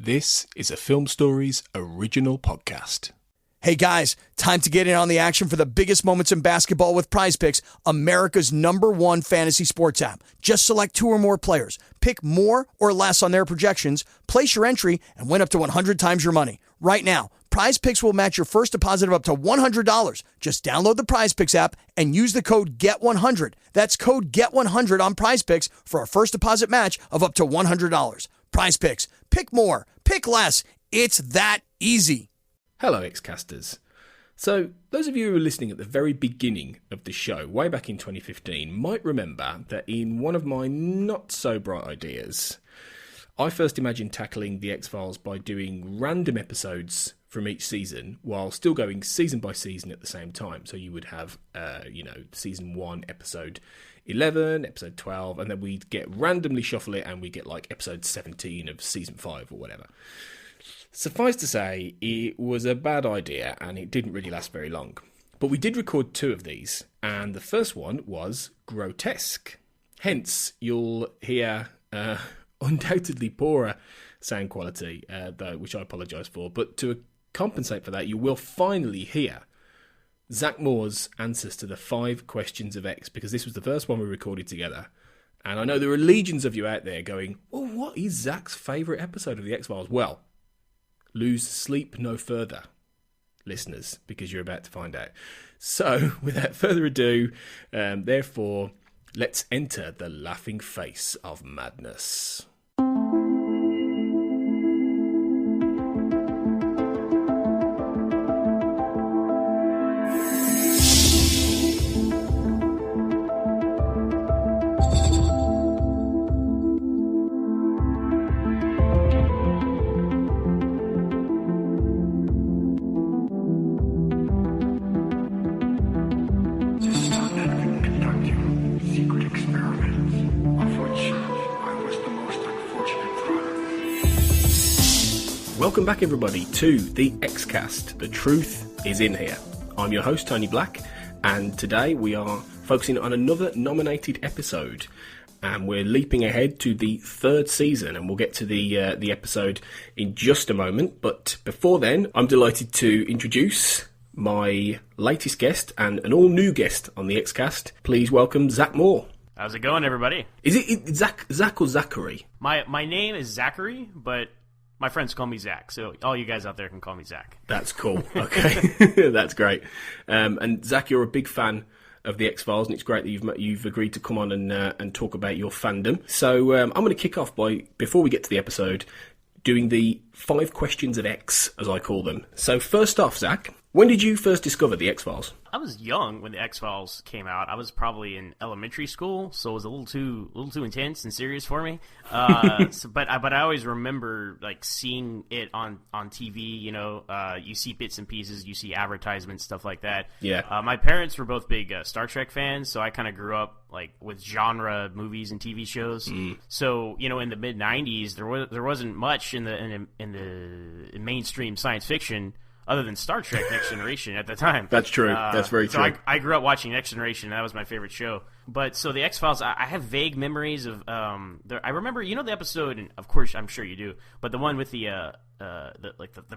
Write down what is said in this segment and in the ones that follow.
This is a Film Stories original podcast. Hey guys, time to get in on the action for the biggest moments in basketball with Prize Picks, America's #1 fantasy sports app. Just select 2 or more players, pick more or less on their projections, place your entry, and win up to 100 times your money. Right now, Prize Picks will match your first deposit of up to $100. Just download the Prize Picks app and use the code GET100. That's code GET100 on Prize Picks for a first deposit match of up to $100. Prize Picks. Pick more. Pick less. It's that easy. Hello, Xcasters. So, those of you who were listening at the very beginning of the show, way back in 2015, might remember that in one of my not-so-bright ideas, I first imagined tackling the X-Files by doing random episodes from each season while still going season by season at the same time. So you would have, season 1, episode 11, episode 12, and then we'd get randomly shuffle it and we get like episode 17 of season 5 or whatever. Suffice to say, it was a bad idea and it didn't really last very long. But we did record 2 of these, and the first one was Grotesque. Hence, you'll hear undoubtedly poorer sound quality, though, which I apologise for. But to compensate for that, you will finally hear Zach Moore's answers to the 5 questions of X, because this was the first one we recorded together. And I know there are legions of you out there going, well, what is Zach's favourite episode of the X-Files? Well, lose sleep no further, listeners, because you're about to find out. So, without further ado, therefore, let's enter the laughing face of madness. Welcome back, everybody, to the Xcast. The truth is in here. I'm your host, Tony Black, and today we are focusing on another nominated episode, and we're leaping ahead to the 3rd season, and we'll get to the episode in just a moment. But before then, I'm delighted to introduce my latest guest and an all-new guest on the Xcast. Please welcome Zach Moore. How's it going, everybody? Is it Zach or Zachary? My name is Zachary, but my friends call me Zach, so all you guys out there can call me Zach. That's cool. Okay, that's great. And Zach, you're a big fan of the X-Files, and it's great that you've agreed to come on and talk about your fandom. So I'm going to kick off by, before we get to the episode, doing the 5 questions of X, as I call them. So first off, Zach, when did you first discover the X-Files? I was young when the X-Files came out. I was probably in elementary school, so it was a little too intense and serious for me. But I always remember like seeing it on TV. You know, you see bits and pieces, you see advertisements, stuff like that. Yeah. My parents were both big Star Trek fans, so I kind of grew up like with genre movies and TV shows. So you know, in the mid '90s, there wasn't much in the mainstream science fiction other than Star Trek Next Generation at the time. That's true. That's very true. So I grew up watching Next Generation. That was my favorite show. But so the X-Files, I have vague memories of. I remember, you know, the episode, and of course, I'm sure you do. But the one with the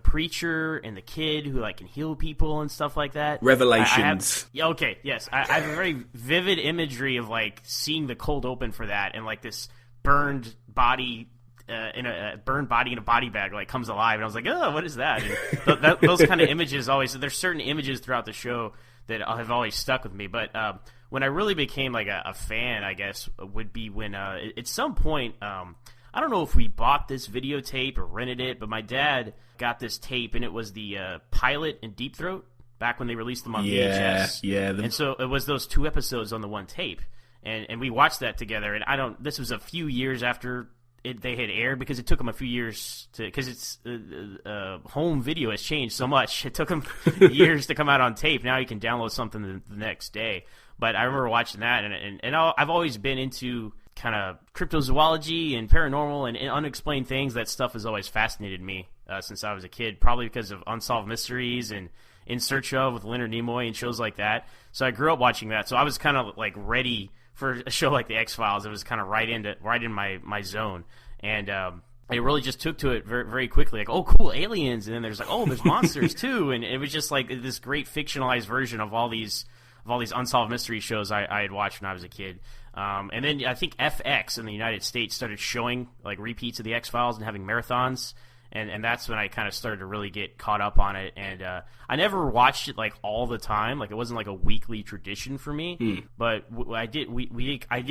preacher and the kid who like can heal people and stuff like that. Revelations. Okay, yes, I have a very vivid imagery of like seeing the cold open for that, and like this burned body. In a body bag like comes alive, and I was like, oh, what is that? And those kind of images always. There's certain images throughout the show that have always stuck with me. But when I really became like a fan, I guess would be when at some point, I don't know if we bought this videotape or rented it, but my dad got this tape, and it was the pilot in Deep Throat back when they released them on VHS. Yeah. And so it was those 2 episodes on the one tape, and we watched that together. And this was a few years after they had aired, because it took them a few years because it's home video has changed so much. It took them years to come out on tape. Now you can download something the next day. But I remember watching that, and I've always been into kind of cryptozoology and paranormal and unexplained things. That stuff has always fascinated me since I was a kid, probably because of Unsolved Mysteries and In Search Of with Leonard Nimoy and shows like that. So I grew up watching that. So I was kind of like ready for a show like the X-Files. It was kind of right in my zone. And they really just took to it very, very quickly. Like, oh, cool, aliens, and then there's like, oh, there's monsters too, and it was just like this great fictionalized version of all these unsolved mystery shows I had watched when I was a kid. And then I think FX in the United States started showing like repeats of the X-Files and having marathons. And that's when I kind of started to really get caught up on it. And I never watched it like all the time. Like it wasn't like a weekly tradition for me. But I did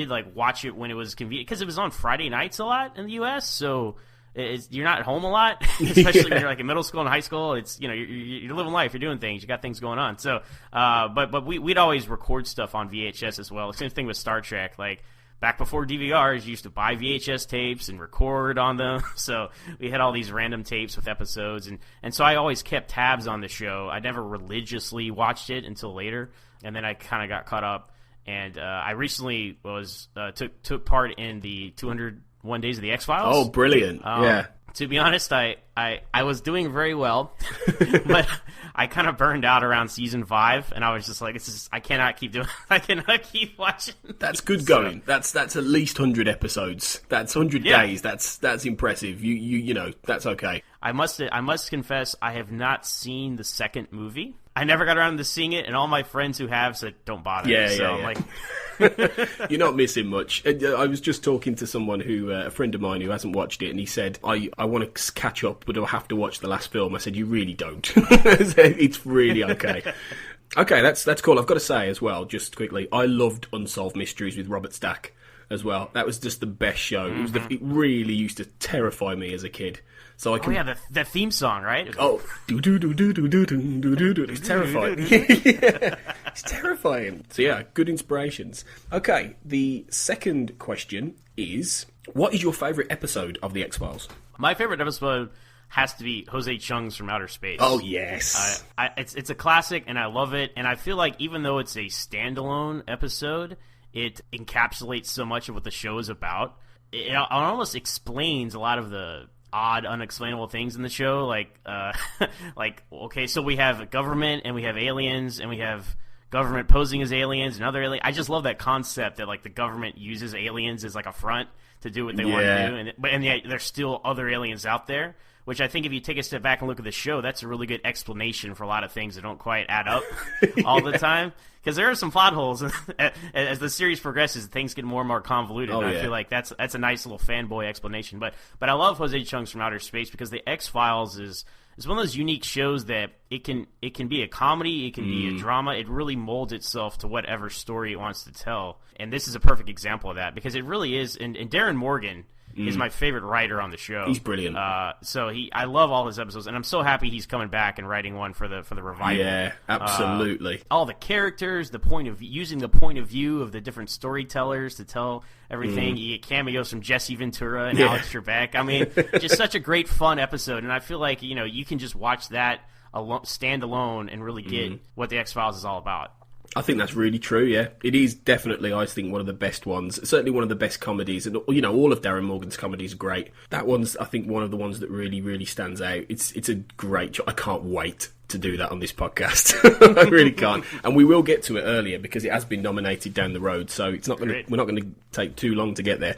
like watch it when it was convenient because it was on Friday nights a lot in the U.S. So you're not home a lot, especially when you're like in middle school and high school. It's you're living life, you're doing things, you got things going on. So but we'd always record stuff on VHS as well. Same thing with Star Trek, like. Back before DVRs, you used to buy VHS tapes and record on them. So we had all these random tapes with episodes. And so I always kept tabs on the show. I never religiously watched it until later. And then I kind of got caught up. And I recently took part in the 201 Days of the X-Files. Oh, brilliant. Yeah. To be honest, I was doing very well, but I kind of burned out around season 5, and I was just like, I cannot keep watching. That's good going. That's at least 100 episodes. That's 100 days. That's impressive. You know, that's okay. I must confess, I have not seen the second movie. I never got around to seeing it, and all my friends who have said, don't bother. I'm like... You're not missing much. I was just talking to someone a friend of mine who hasn't watched it, and he said, I want to catch up, but I'll have to watch the last film. I said, you really don't. It's really okay. Okay, that's cool. I've got to say as well, just quickly, I loved Unsolved Mysteries with Robert Stack as well. That was just the best show. It really used to terrify me as a kid. So I can... the theme song, right? Oh, do do do do do do do do do do. It's terrifying. Yeah, it's terrifying. So yeah, good inspirations. Okay, the second question is, what is your favourite episode of the X-Files? My favourite episode has to be Jose Chung's From Outer Space. Oh yes, it's a classic, and I love it. And I feel like even though it's a standalone episode, it encapsulates so much of what the show is about. It almost explains a lot of the odd, unexplainable things in the show, like okay, so we have government and we have aliens and we have government posing as aliens and other aliens. I just love that concept that like the government uses aliens as like a front to do what they want to do, and yet there's still other aliens out there. Which I think if you take a step back and look at the show, that's a really good explanation for a lot of things that don't quite add up all the time. Because there are some plot holes. As the series progresses, things get more and more convoluted. I feel like that's a nice little fanboy explanation. But I love Jose Chung's From Outer Space because the X-Files is one of those unique shows that it can be a comedy, it can be a drama. It really molds itself to whatever story it wants to tell. And this is a perfect example of that because it really is. And Darren Morgan is my favorite writer on the show. He's brilliant. I love all his episodes, and I'm so happy he's coming back and writing one for the revival. Yeah, absolutely. All the characters, using the point of view of the different storytellers to tell everything. You get cameos from Jesse Ventura and Alex Trebek. I mean, just such a great, fun episode, and I feel like you can just watch that stand alone and really get what the X-Files is all about. I think that's really true, yeah. It is definitely, I think, one of the best ones. Certainly one of the best comedies. And, all of Darren Morgan's comedies are great. That one's, I think, one of the ones that really, really stands out. It's a great job. I can't wait to do that on this podcast. I really can't. And we will get to it earlier because it has been nominated down the road. So we're not going to take too long to get there.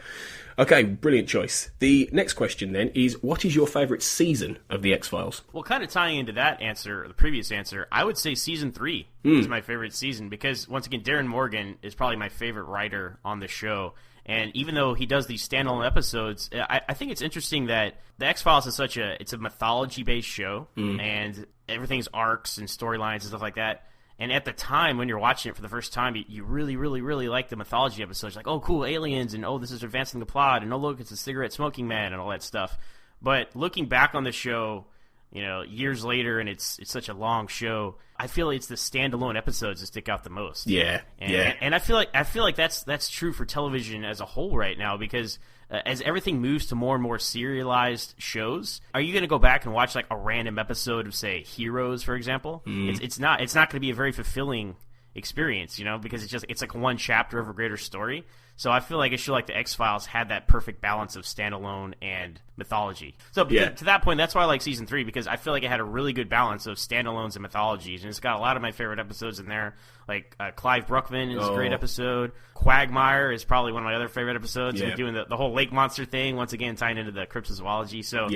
Okay, brilliant choice. The next question then is, what is your favourite season of The X-Files? Well, kind of tying into that answer, the previous answer, I would say season 3 is my favorite season because, once again, Darren Morgan is probably my favorite writer on the show. And even though he does these standalone episodes, I think it's interesting that The X-Files is it's a mythology-based show, and everything's arcs and storylines and stuff like that. And at the time, when you're watching it for the first time, you really, really, really like the mythology episodes. Like, oh, cool, aliens, and oh, this is advancing the plot, and oh, look, it's a cigarette-smoking man, and all that stuff. But looking back on the show, years later, and it's such a long show, I feel it's the standalone episodes that stick out the most. Yeah, and I feel like that's true for television as a whole right now because as everything moves to more and more serialized shows, are you going to go back and watch like a random episode of, say, Heroes, for example? It's not going to be a very fulfilling experience, because it's like one chapter of a greater story. So I feel like a show like The X-Files had that perfect balance of standalone and mythology. So to that point, that's why I like season 3, because I feel like it had a really good balance of standalones and mythologies, and it's got a lot of my favorite episodes in there. Like Clive Bruckman is a great episode. Quagmire is probably one of my other favorite episodes. And doing the whole lake monster thing, once again tying into the cryptozoology. So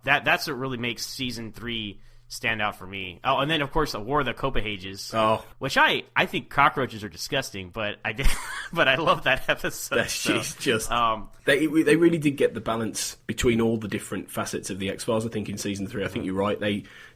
that's what really makes season 3 stand out for me. Oh, and then of course, War of the Copenhagens. Oh, which I think cockroaches are disgusting, but I love that episode. That's just they really did get the balance between all the different facets of the X-Files. I think in season 3, I think you're right.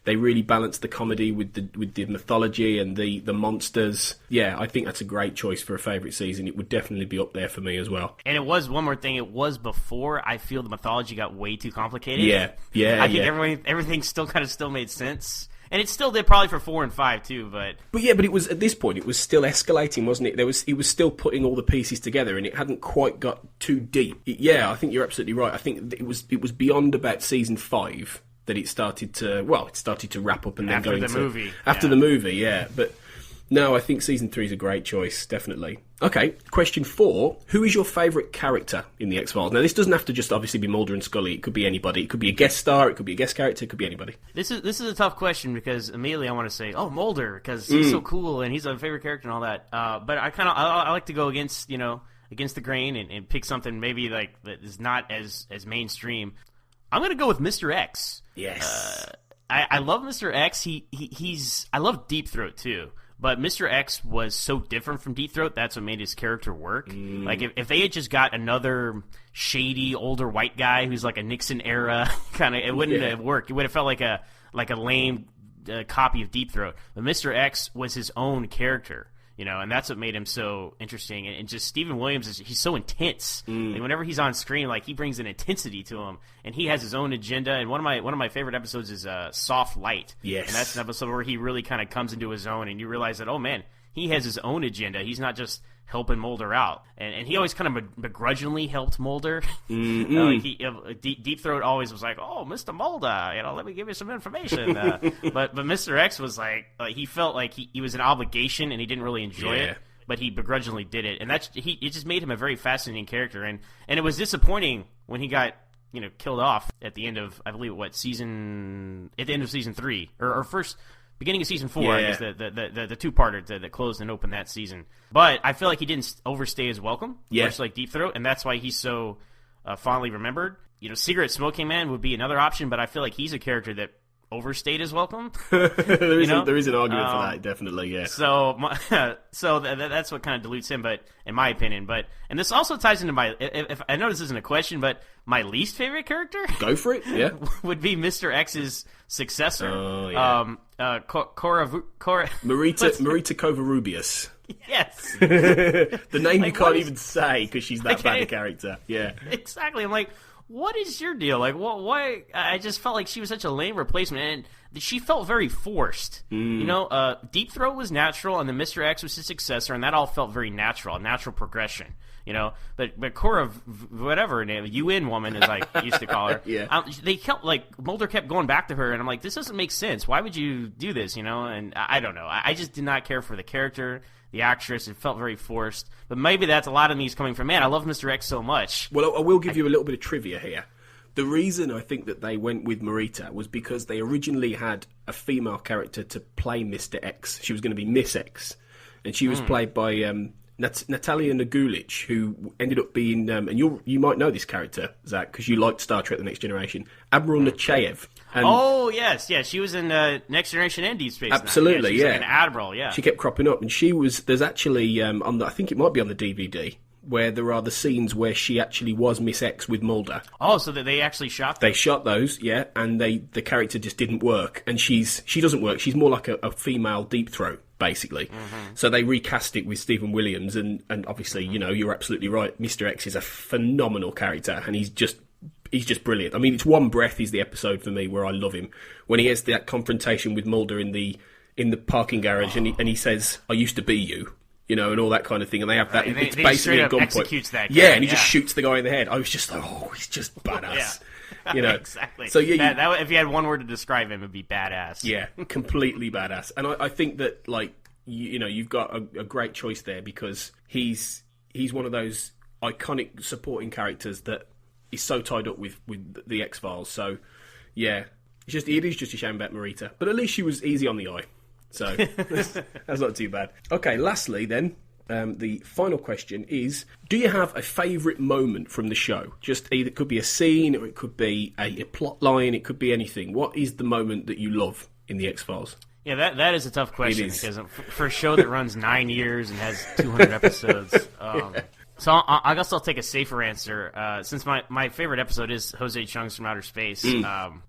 They really balanced the comedy with the mythology and the monsters. Yeah, I think that's a great choice for a favourite season. It would definitely be up there for me as well. And it was one more thing. It was before I feel the mythology got way too complicated. Yeah. I think everything still made sense. And it still did probably for 4 and 5 too, but it was at this point it was still escalating, wasn't it? It was still putting all the pieces together, and it hadn't quite got too deep. I think you're absolutely right. I think it was beyond about season 5 that it started to wrap up and then go into the movie. Yeah, but no, I think season 3 is a great choice, definitely. Okay, question 4. Who is your favourite character in the X-Files? Now, this doesn't have to just obviously be Mulder and Scully. It could be anybody. It could be a guest star. It could be a guest character. It could be anybody. This is a tough question because immediately I want to say, Mulder, because he's so cool and he's a favorite character and all that. But I like to go against the grain and pick something maybe like that is not as mainstream. I'm going to go with Mr. X. Yes. I love Mr. X. I love Deep Throat too. But Mr. X was so different from Deep Throat, that's what made his character work. Like, if they had just got another shady, older white guy who's like a Nixon era kind of, it wouldn't have worked. It would have felt like a lame copy of Deep Throat. But Mr. X was his own character, and that's what made him so interesting. And just Stephen Williams, he's so intense. And whenever he's on screen, like, he brings an intensity to him, and he has his own agenda. And one of my favorite episodes is Soft Light. Yes. And that's an episode where he really kind of comes into his own, and you realize that, oh man, he has his own agenda. He's not just helping Mulder out, and he always kind of begrudgingly helped Mulder. Deep Throat always was like, "Oh, Mr. Mulder, let me give you some information." But Mr. X was like he felt like he was an obligation, and he didn't really enjoy it, but he begrudgingly did it, and it just made him a very fascinating character, and it was disappointing when he got killed off at the end of, I believe, season 3 or first. Beginning of season 4, I guess, the two-parter that closed and opened that season. But I feel like he didn't overstay his welcome, much like Deep Throat, and that's why he's so fondly remembered. Cigarette Smoking Man would be another option, but I feel like he's a character that overstayed his welcome. there is an argument for that, definitely, yeah. So that's what kind of dilutes him, but in my opinion. And this also ties into if I know this isn't a question, but my least favorite character, go for it, yeah, would be Mr. X's successor. Oh, yeah. Marita Covarrubias. Yes. The name you can't even say because she's that bad a character. Yeah. Exactly. I'm like, what is your deal? Like, why? I just felt like she was such a lame replacement, and she felt very forced. Deep Throat was natural, and then Mr. X was his successor, and that all felt very natural, a natural progression. But Cora, whatever her name, UN woman, as I used to call her. Yeah. They kept Mulder kept going back to her, and I'm like, this doesn't make sense. Why would you do this? And I don't know. I just did not care for the character, the actress. It felt very forced. But maybe that's a lot of me coming from, man, I love Mr. X so much. Well, I will give you a little bit of trivia here. The reason I think that they went with Marita was because they originally had a female character to play Mr. X. She was going to be Miss X, and she was played by Natalia Nagulich, who ended up being, and you might know this character, Zach, because you liked Star Trek: The Next Generation, Admiral Nechayev. And yes, she was in Next Generation and Deep Space Nine. Absolutely, yeah. She's like an admiral, yeah. She kept cropping up, and there's actually, I think it might be on the DVD, where there are the scenes where she actually was Miss X with Mulder. Oh, so that they actually shot them? They shot those, yeah, and the character just didn't work, and she doesn't work. She's more like a female Deep Throat, basically. Mm-hmm. So they recast it with Stephen Williams, and obviously, you're absolutely right. Mr. X is a phenomenal character, and he's just brilliant. I mean, it's One Breath is the episode for me where I love him. When he has that confrontation with Mulder in the parking garage, and he says, "I used to be you." And all that kind of thing, and they have that. It's basically a gunpoint. Executes that guy. Yeah, and he just shoots the guy in the head. I was just like, oh, he's just badass. Exactly. So if you had one word to describe him, it'd be badass. Yeah, completely badass. And I think that you've got a great choice there, because he's one of those iconic supporting characters that is so tied up with the X-Files. So, yeah, it is just a shame about Marita. But at least she was easy on the eye. So, that's not too bad. Okay, lastly then, the final question is, do you have a favourite moment from the show? Just either, it could be a scene, or it could be a plot line, it could be anything. What is the moment that you love in the X-Files? Yeah, that is a tough question, because for a show that runs 9 years and has 200 episodes... So I guess I'll take a safer answer, since my favorite episode is Jose Chung's From Outer Space.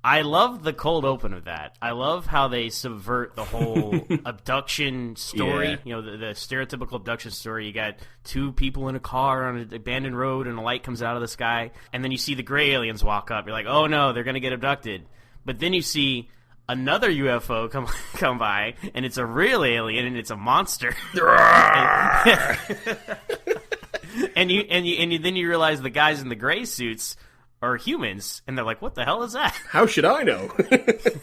I love the cold open of that. I love how they subvert the whole abduction story. You know, the stereotypical abduction story. You got two people in a car on an abandoned road, and a light comes out of the sky, and then you see the gray aliens walk up. You're like, oh no, they're going to get abducted. But then you see another UFO come by, and it's a real alien, and it's a monster. And then you realize the guys in the gray suits are humans, and they're like, "What the hell is that? How should I know?"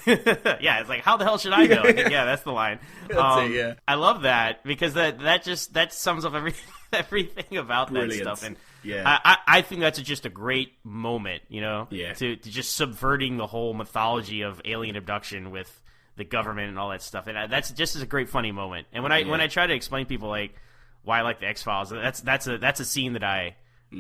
Yeah, it's like, how the hell should I know? Yeah, that's the line. That's it, yeah. I love that, because that sums up everything about that stuff, and yeah. I think that's just a great moment, Yeah. to just subverting the whole mythology of alien abduction with the government and all that stuff, and that's just a great funny moment. And when I try to explain to people like why I like the X-Files, that's a scene that I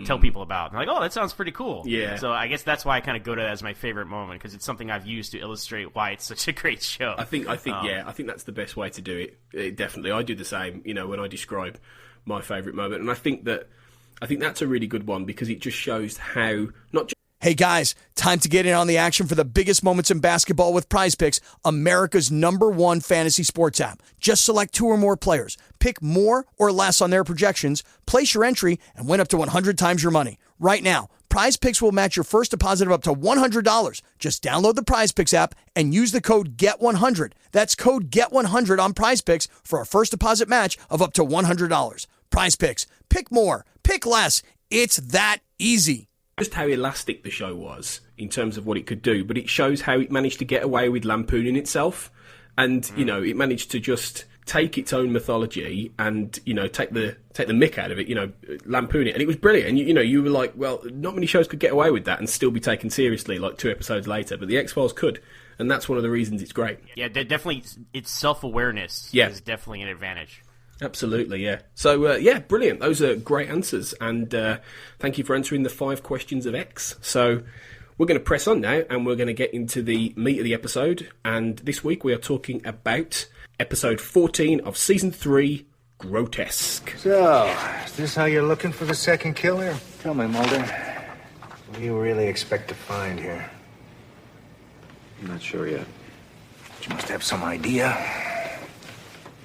tell people about. I'm like, oh, that sounds pretty cool. Yeah. So I guess that's why I kind of go to that as my favorite moment, because it's something I've used to illustrate why it's such a great show. I think that's the best way to do it. Definitely, I do the same. When I describe my favorite moment, and I think that's a really good one, because it just shows how not just. Hey guys, time to get in on the action for the biggest moments in basketball with Prize Picks, America's #1 fantasy sports app. Just select 2 or more players, pick more or less on their projections, place your entry, and win up to 100 times your money. Right now, Prize Picks will match your first deposit of up to $100. Just download the Prize Picks app and use the code GET100. That's code GET100 on Prize Picks for a first deposit match of up to $100. Prize Picks. Pick more. Pick less. It's that easy. Just how elastic the show was in terms of what it could do, but it shows how it managed to get away with lampooning itself, and it managed to just take its own mythology and take the mick out of it, lampoon it, and it was brilliant. And you were like, well, not many shows could get away with that and still be taken seriously like 2 episodes later, but the X-Files could, and that's one of the reasons it's great. Yeah, definitely, its self-awareness is definitely an advantage. Absolutely, yeah. So, brilliant. Those are great answers. And thank you for answering the 5 questions of X. So, we're going to press on now, and we're going to get into the meat of the episode. And this week we are talking about episode 14 of Season 3, Grotesque. So, is this how you're looking for the second killer? Tell me, Mulder, what do you really expect to find here? I'm not sure yet. But you must have some idea.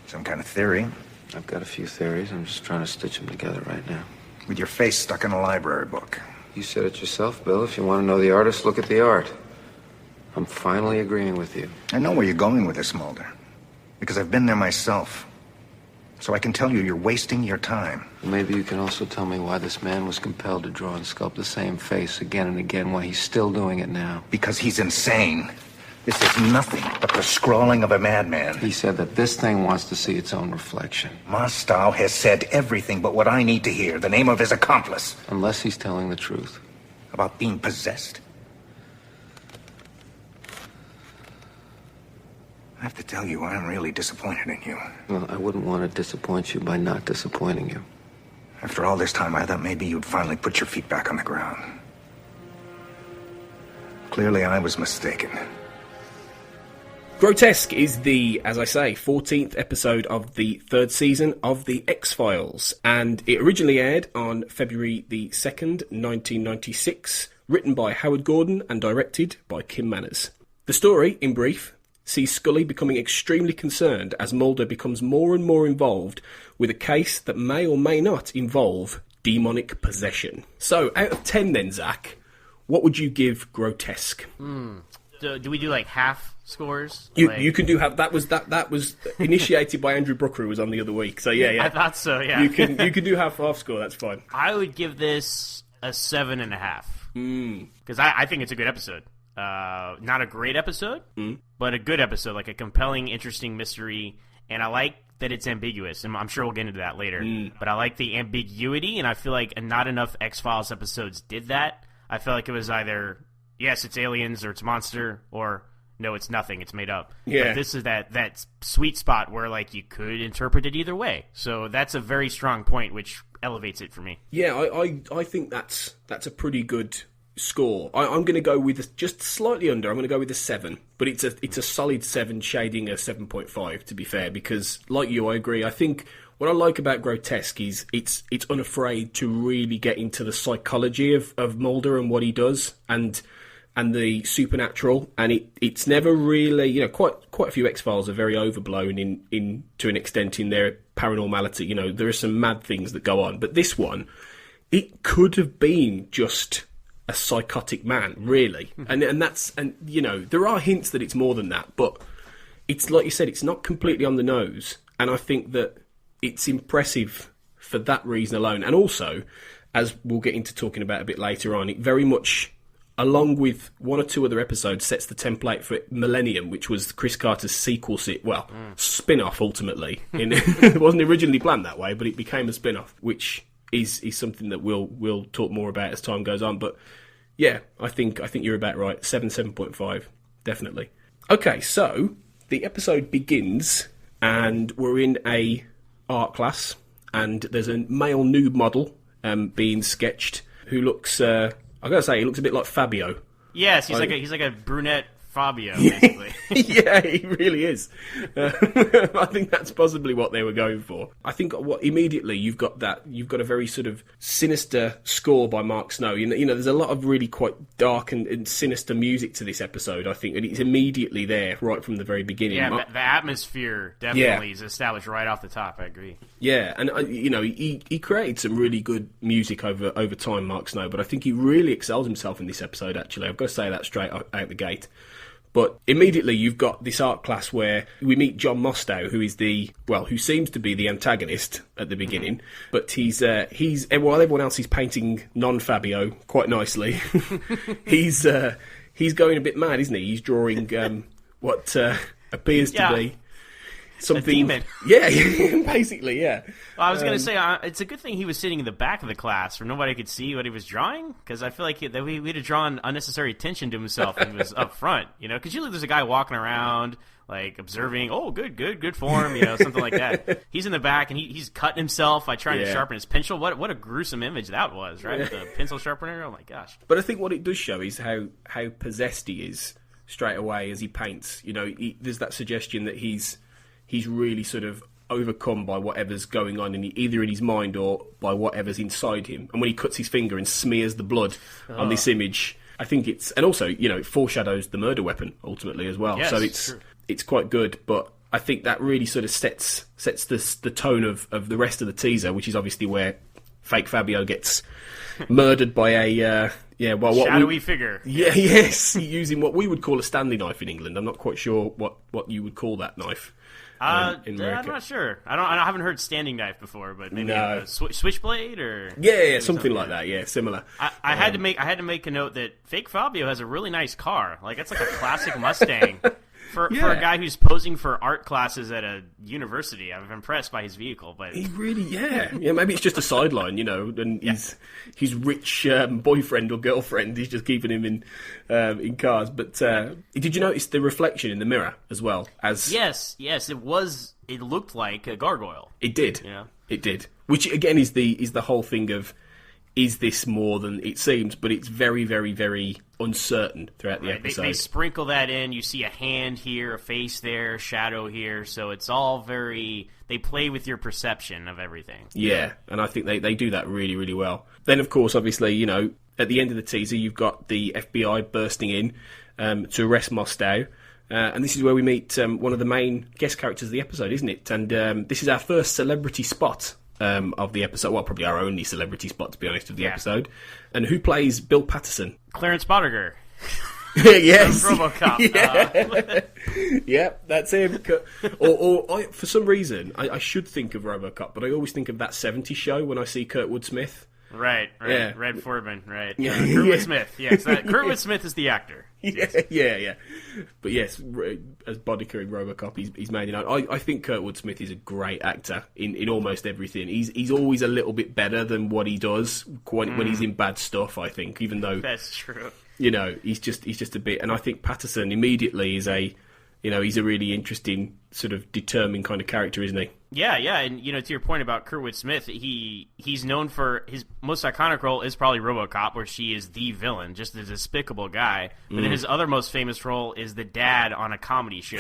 Some kind of theory. I've got a few theories. I'm just trying to stitch them together right now. With your face stuck in a library book. You said it yourself, Bill. If you want to know the artist, look at the art. I'm finally agreeing with you. I know where you're going with this, Mulder. Because I've been there myself. So I can tell you you're wasting your time. Maybe you can also tell me why this man was compelled to draw and sculpt the same face again and again, why he's still doing it now. Because he's insane. This is nothing but the scrawling of a madman. He said that this thing wants to see its own reflection. Mostow has said everything but what I need to hear. The name of his accomplice. Unless he's telling the truth. About being possessed. I have to tell you, I'm really disappointed in you. Well, I wouldn't want to disappoint you by not disappointing you. After all this time, I thought maybe you'd finally put your feet back on the ground. Clearly, I was mistaken. Grotesque is the, as I say, 14th episode of the 3rd season of The X-Files, and it originally aired on February the 2nd, 1996, written by Howard Gordon and directed by Kim Manners. The story, in brief, sees Scully becoming extremely concerned as Mulder becomes more and more involved with a case that may or may not involve demonic possession. So, out of 10 then, Zach, what would you give Grotesque? Do we do like half scores? You can do half. That was initiated by Andrew Brooker, who was on the other week. So yeah. I thought so. Yeah. You can do half score. That's fine. I would give this a 7.5 because I think it's a good episode. Not a great episode, but a good episode, like a compelling, interesting mystery. and I like that it's ambiguous, and I'm sure we'll get into that later. But I like the ambiguity, and I feel like not enough X-Files episodes did that. I feel like it was either, yes, it's aliens, or it's a monster, or no, it's nothing, it's made up. Yeah. But this is that sweet spot where, like, you could interpret it either way. So that's a very strong point, which elevates it for me. Yeah, I think that's a pretty good score. I'm going to go with just slightly under. I'm going to go with a 7, but it's a solid 7, shading a 7.5 to be fair. Because like you, I agree. I think what I like about Grotesque is it's unafraid to really get into the psychology of Mulder and what he does and the supernatural, and it's never really, quite a few X-Files are very overblown in to an extent in their paranormality. There are some mad things that go on, but this one, it could have been just a psychotic man, really. And there are hints that it's more than that, but it's like you said, it's not completely on the nose, and I think that it's impressive for that reason alone. And also, as we'll get into talking about a bit later on, it very much, along with one or two other episodes, sets the template for Millennium, which was Chris Carter's sequel, spin-off ultimately. It wasn't originally planned that way, but it became a spin-off, which is something that we'll talk more about as time goes on. But yeah, I think you're about right. 7.5, definitely. Okay, so the episode begins, and we're in a art class, and there's a male nude model being sketched who looks. I gotta say, he looks a bit like Fabio. Yes, he's like a brunette Fabio, basically. Yeah, he really is. I think that's possibly what they were going for. I think immediately you've got a very sort of sinister score by Mark Snow. There's a lot of really quite dark and sinister music to this episode, I think, and it's immediately there right from the very beginning. Yeah, the atmosphere definitely is established right off the top. I agree. Yeah, and he created some really good music over time, Mark Snow, but I think he really excels himself in this episode. Actually, I've got to say that straight out the gate. But immediately you've got this art class where we meet John Mostow, who seems to be the antagonist at the beginning, but he's while everyone else is painting non-Fabio quite nicely, he's going a bit mad, isn't he? He's drawing what appears to be something. A demon. Yeah, basically, yeah. Well, I was going to say, it's a good thing he was sitting in the back of the class where nobody could see what he was drawing, because I feel like we'd have drawn unnecessary attention to himself when he was up front, because usually there's a guy walking around, like, observing, oh, good form, something like that. He's in the back, and he's cutting himself by trying to sharpen his pencil. What a gruesome image that was, right? With the pencil sharpener, oh my gosh. But I think what it does show is how possessed he is straight away as he paints. There's that suggestion that he's really sort of overcome by whatever's going on either in his mind or by whatever's inside him. And when he cuts his finger and smears the blood on this image, I think and also, it foreshadows the murder weapon ultimately as well. Yes, so it's quite good, but I think that really sort of sets the tone of the rest of the teaser, which is obviously where fake Fabio gets murdered by a shadowy figure. Yeah, yes, using what we would call a Stanley knife in England. I'm not quite sure what you would call that knife. In America. I'm not sure. I haven't heard standing knife before, but maybe a switchblade or something like that. Yeah, similar. I had to make a note that fake Fabio has a really nice car. Like, it's like a classic Mustang. For a guy who's posing for art classes at a university, I'm impressed by his vehicle. But he really, maybe it's just a sideline, and his rich boyfriend or girlfriend is just keeping him in cars. But did you notice the reflection in the mirror as well? Yes, it was. It looked like a gargoyle. It did. Yeah, it did. Which again is the whole thing of, is this more than it seems? But it's very, very, very uncertain throughout the episode. They sprinkle that in. You see a hand here, a face there, a shadow here. So it's all very... They play with your perception of everything. Yeah, and I think they do that really, really well. Then, of course, obviously, at the end of the teaser, you've got the FBI bursting in to arrest Mostow. And this is where we meet one of the main guest characters of the episode, isn't it? And this is our first celebrity spot of the episode. Well, probably our only celebrity spot, to be honest, of the episode. And who plays Bill Patterson? Clarence Boddicker. Yes. From RoboCop. Yeah, that's him. Or for some reason, I should think of RoboCop, but I always think of That 70s Show when I see Kurtwood Smith. Right. Yeah. Red Foreman, right. Yeah. Kurtwood Smith, yes. Kurtwood Smith is the actor. Yeah. But yes, as Bodica in RoboCop, he's made it out. I think Kurtwood Smith is a great actor in almost everything. He's always a little bit better than what he does when he's in bad stuff, I think, even though... That's true. He's just a bit... And I think Patterson immediately is he's a really interesting, sort of determined kind of character, isn't he? Yeah, and to your point about Kurtwood Smith, he's known for his most iconic role is probably RoboCop, where she is the villain, just a despicable guy. But then his other most famous role is the dad on a comedy show.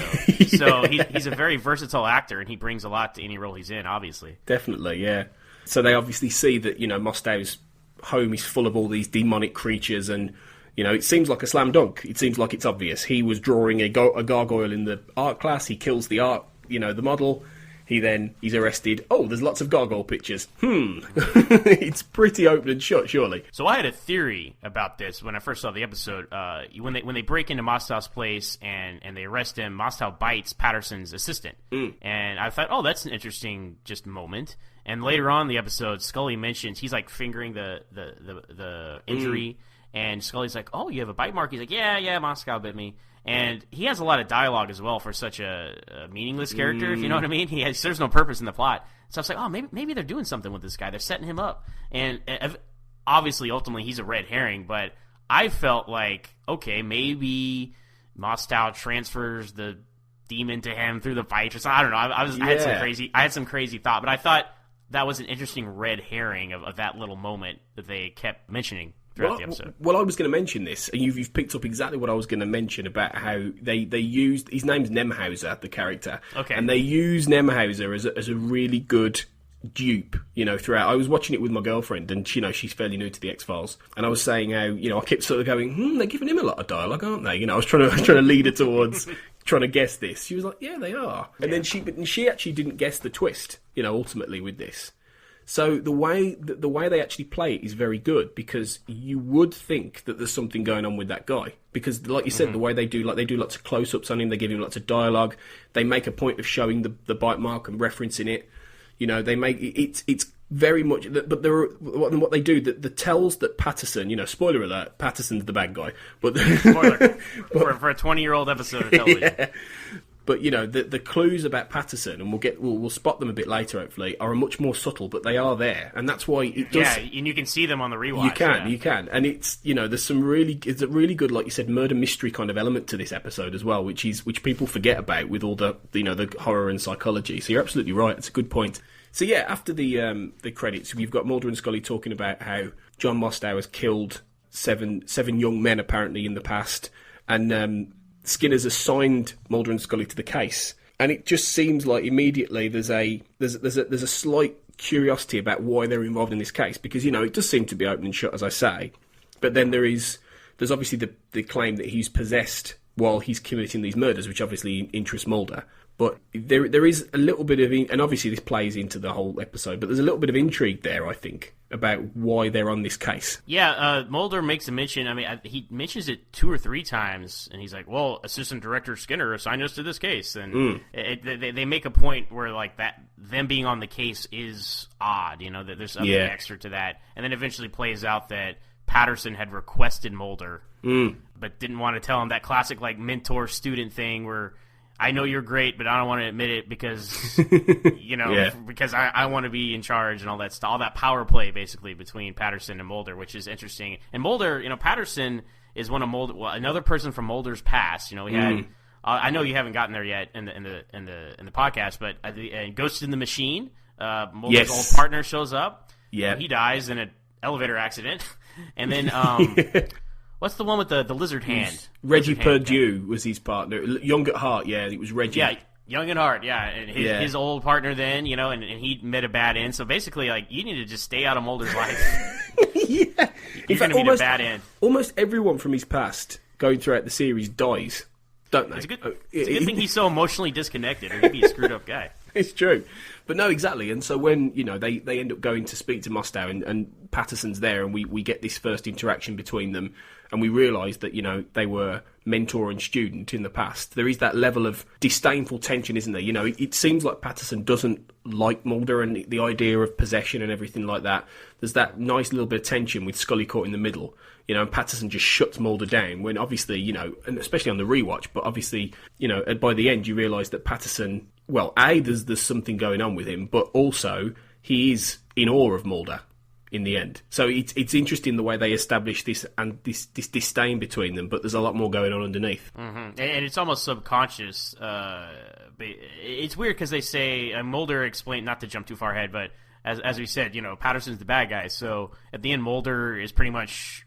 So he's a very versatile actor, and he brings a lot to any role he's in, obviously. Definitely, yeah. So they obviously see that Mostow's home is full of all these demonic creatures, and it seems like a slam dunk. It seems like it's obvious. He was drawing a gargoyle in the art class. He kills the art, the model. He's arrested. Oh, there's lots of gargoyle pictures. It's pretty open and shut, surely. So I had a theory about this when I first saw the episode. When they break into Mostow's place and they arrest him, Mostow bites Patterson's assistant. And I thought, oh, that's an interesting just moment. And later on in the episode, Scully mentions he's like fingering the injury, and Scully's like, "Oh, you have a bite mark?" He's like, "Yeah, Mostow bit me." And he has a lot of dialogue as well for such a meaningless character, if you know what I mean. He serves no purpose in the plot. So I was like, oh, maybe they're doing something with this guy. They're setting him up. And obviously, ultimately, he's a red herring. But I felt like, okay, maybe Mostow transfers the demon to him through the fight or something. I don't know. I had some crazy thought. But I thought that was an interesting red herring of that little moment that they kept mentioning throughout the episode. Well, I was going to mention this, and you've picked up exactly what I was going to mention about how they used... His name's Nemhauser, the character. Okay. And they use Nemhauser as a really good dupe, throughout. I was watching it with my girlfriend, and, she's fairly new to the X-Files. And I was saying how, I kept sort of going, they're giving him a lot of dialogue, aren't they? I was trying to lead her towards trying to guess this. She was like, yeah, they are. And then she actually didn't guess the twist, ultimately with this. So the way they actually play it is very good, because you would think that there's something going on with that guy. Because, like you said, the way they do lots of close-ups on him, they give him lots of dialogue, they make a point of showing the bite mark and referencing it. They make it's very much. But there are what they do. The tells that Patterson, spoiler alert, Patterson's the bad guy. But spoiler for a 20-year-old episode of television. Yeah. But the clues about Patterson, and we'll spot them a bit later, hopefully, are much more subtle, but they are there, and that's why it does. Yeah, and you can see them on the rewatch. You can, and it's there's it's a really good, like you said, murder mystery kind of element to this episode as well, which people forget about with all the the horror and psychology. So you're absolutely right; it's a good point. So yeah, after the credits, we've got Mulder and Scully talking about how John Mostow has killed seven young men apparently in the past, and Skinner's assigned Mulder and Scully to the case, and it just seems like immediately there's a slight curiosity about why they're involved in this case, because it does seem to be open and shut, as I say, but then there's obviously the claim that he's possessed while he's committing these murders, which obviously interests Mulder. But there is a little bit of, and obviously this plays into the whole episode, but there's a little bit of intrigue there, I think, about why they're on this case. Yeah, Mulder makes a mention. I mean, he mentions it 2 or 3 times, and he's like, "Well, Assistant Director Skinner assigned us to this case," and they make a point where like that them being on the case is odd. That there's something extra to that, and then eventually plays out that Patterson had requested Mulder, but didn't want to tell him, that classic like mentor-student thing where, I know you're great, but I don't want to admit it because, because I want to be in charge and all that stuff. All that power play, basically, between Patterson and Mulder, which is interesting. And Mulder, Patterson is one of another person from Mulder's past. We had, I know you haven't gotten there yet in the podcast, but Ghost in the Machine, Mulder's old partner shows up. Yeah, he dies in an elevator accident, and then. What's the one with the lizard hand? Reggie Perdue was his partner. Young at heart, yeah, it was Reggie. Yeah, young at heart, yeah. And his old partner then, and he met a bad end. So basically, like, you need to just stay out of Mulder's life. Yeah. You're going to meet a bad end. Almost everyone from his past going throughout the series dies, don't they? It's a good thing he's so emotionally disconnected, or he'd be a screwed up guy. It's true. But no, exactly. And so when, they end up going to speak to Mustow and Patterson's there and we get this first interaction between them and we realise that, they were mentor and student in the past, there is that level of disdainful tension, isn't there? It seems like Patterson doesn't like Mulder and the idea of possession and everything like that. There's that nice little bit of tension with Scully caught in the middle, and Patterson just shuts Mulder down when obviously, and especially on the rewatch, but obviously, by the end you realise that Patterson, well, there's something going on with him, but also he is in awe of Mulder in the end. So it's interesting the way they establish this and this disdain between them, but there's a lot more going on underneath. Mm-hmm. And it's almost subconscious. It's weird because they say, Mulder explained, not to jump too far ahead, but as we said, Patterson's the bad guy. So at the end, Mulder is pretty much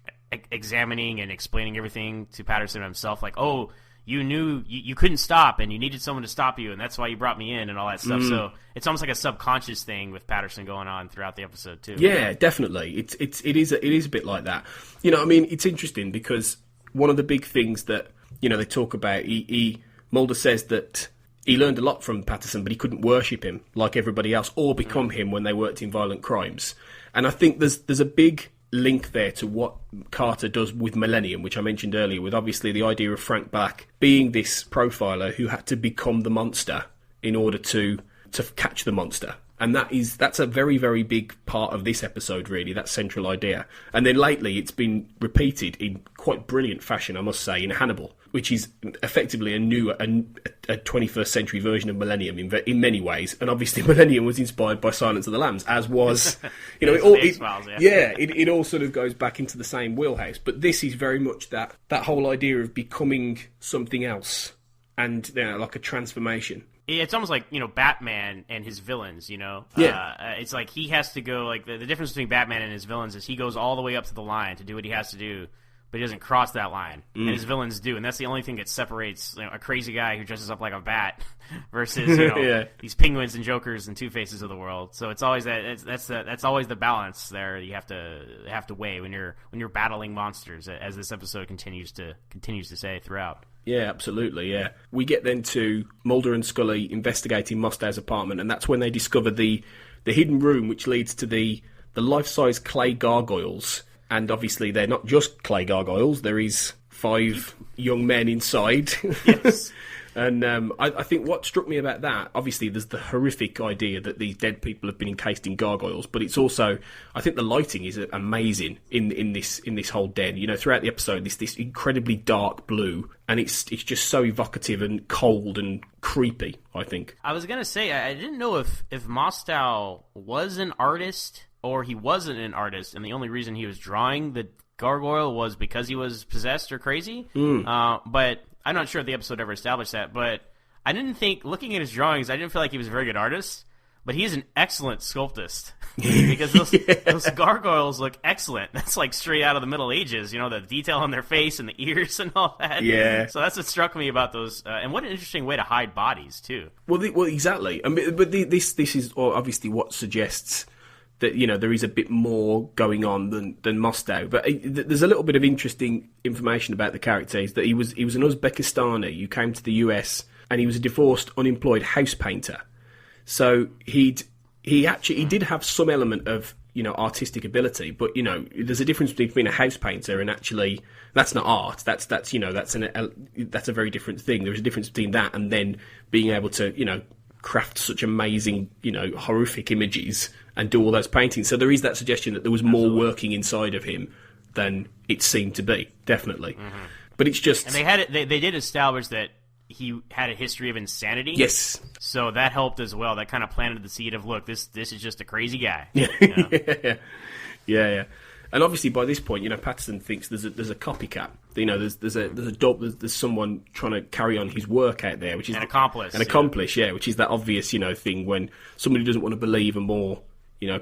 examining and explaining everything to Patterson himself, like, oh, you knew you couldn't stop and you needed someone to stop you, and that's why you brought me in and all that stuff. So it's almost like a subconscious thing with Patterson going on throughout the episode too. Yeah, definitely. It is a bit like that. It's interesting because one of the big things that they talk about, Mulder says that he learned a lot from Patterson, but he couldn't worship him like everybody else or become him when they worked in violent crimes. And I think there's a big link there to what Carter does with Millennium, which I mentioned earlier, with obviously the idea of Frank Black being this profiler who had to become the monster in order to catch the monster. And that's a very, very big part of this episode, really, that central idea. And then lately it's been repeated in quite brilliant fashion, I must say, in Hannibal, which is effectively a 21st century version of Millennium in many ways. And obviously Millennium was inspired by Silence of the Lambs, as was, it all sort of goes back into the same wheelhouse. But this is very much that whole idea of becoming something else and like a transformation. It's almost like, Batman and his villains, Yeah. It's like he has to go, like, the difference between Batman and his villains is he goes all the way up to the line to do what he has to do, but he doesn't cross that line. And his villains do, and that's the only thing that separates a crazy guy who dresses up like a bat versus, these penguins and jokers and Two-Faces of the world. So it's always that's always the balance there you have to weigh when you're battling monsters, as this episode continues to say throughout. Yeah, absolutely, yeah. We get then to Mulder and Scully investigating Mustow's apartment, and that's when they discover the hidden room which leads to the life-size clay gargoyles. And obviously they're not just clay gargoyles, there is 5 young men inside. Yes. And I think what struck me about that, obviously there's the horrific idea that these dead people have been encased in gargoyles, but it's also, I think the lighting is amazing in this whole den. Throughout the episode, this incredibly dark blue, and it's just so evocative and cold and creepy, I think. I was going to say, I didn't know if Mostow was an artist or he wasn't an artist, and the only reason he was drawing the gargoyle was because he was possessed or crazy. But I'm not sure if the episode ever established that, but I didn't think, looking at his drawings, I didn't feel like he was a very good artist, but he is an excellent sculptist. Because those gargoyles look excellent. That's like straight out of the Middle Ages, the detail on their face and the ears and all that. Yeah. So that's what struck me about those, and what an interesting way to hide bodies, too. Well, exactly. But this is obviously what suggests that there is a bit more going on than Mustow. But there's a little bit of interesting information about the character. Is that he was an Uzbekistani who came to the US, and he was a divorced, unemployed house painter. So he did have some element of artistic ability, but there's a difference between a house painter and actually that's not art. That's a very different thing. There's a difference between that and then being able to craft such amazing horrific images and do all those paintings. So there is that suggestion that there was more working inside of him than it seemed to be, definitely. Mm-hmm. But it's just... And they did establish that he had a history of insanity. Yes. So that helped as well. That kind of planted the seed of, look, this is just a crazy guy. Yeah. And obviously by this point, Patterson thinks there's a copycat. There's someone trying to carry on his work out there, which is an accomplice. Which is that obvious, thing when somebody doesn't want to believe a more,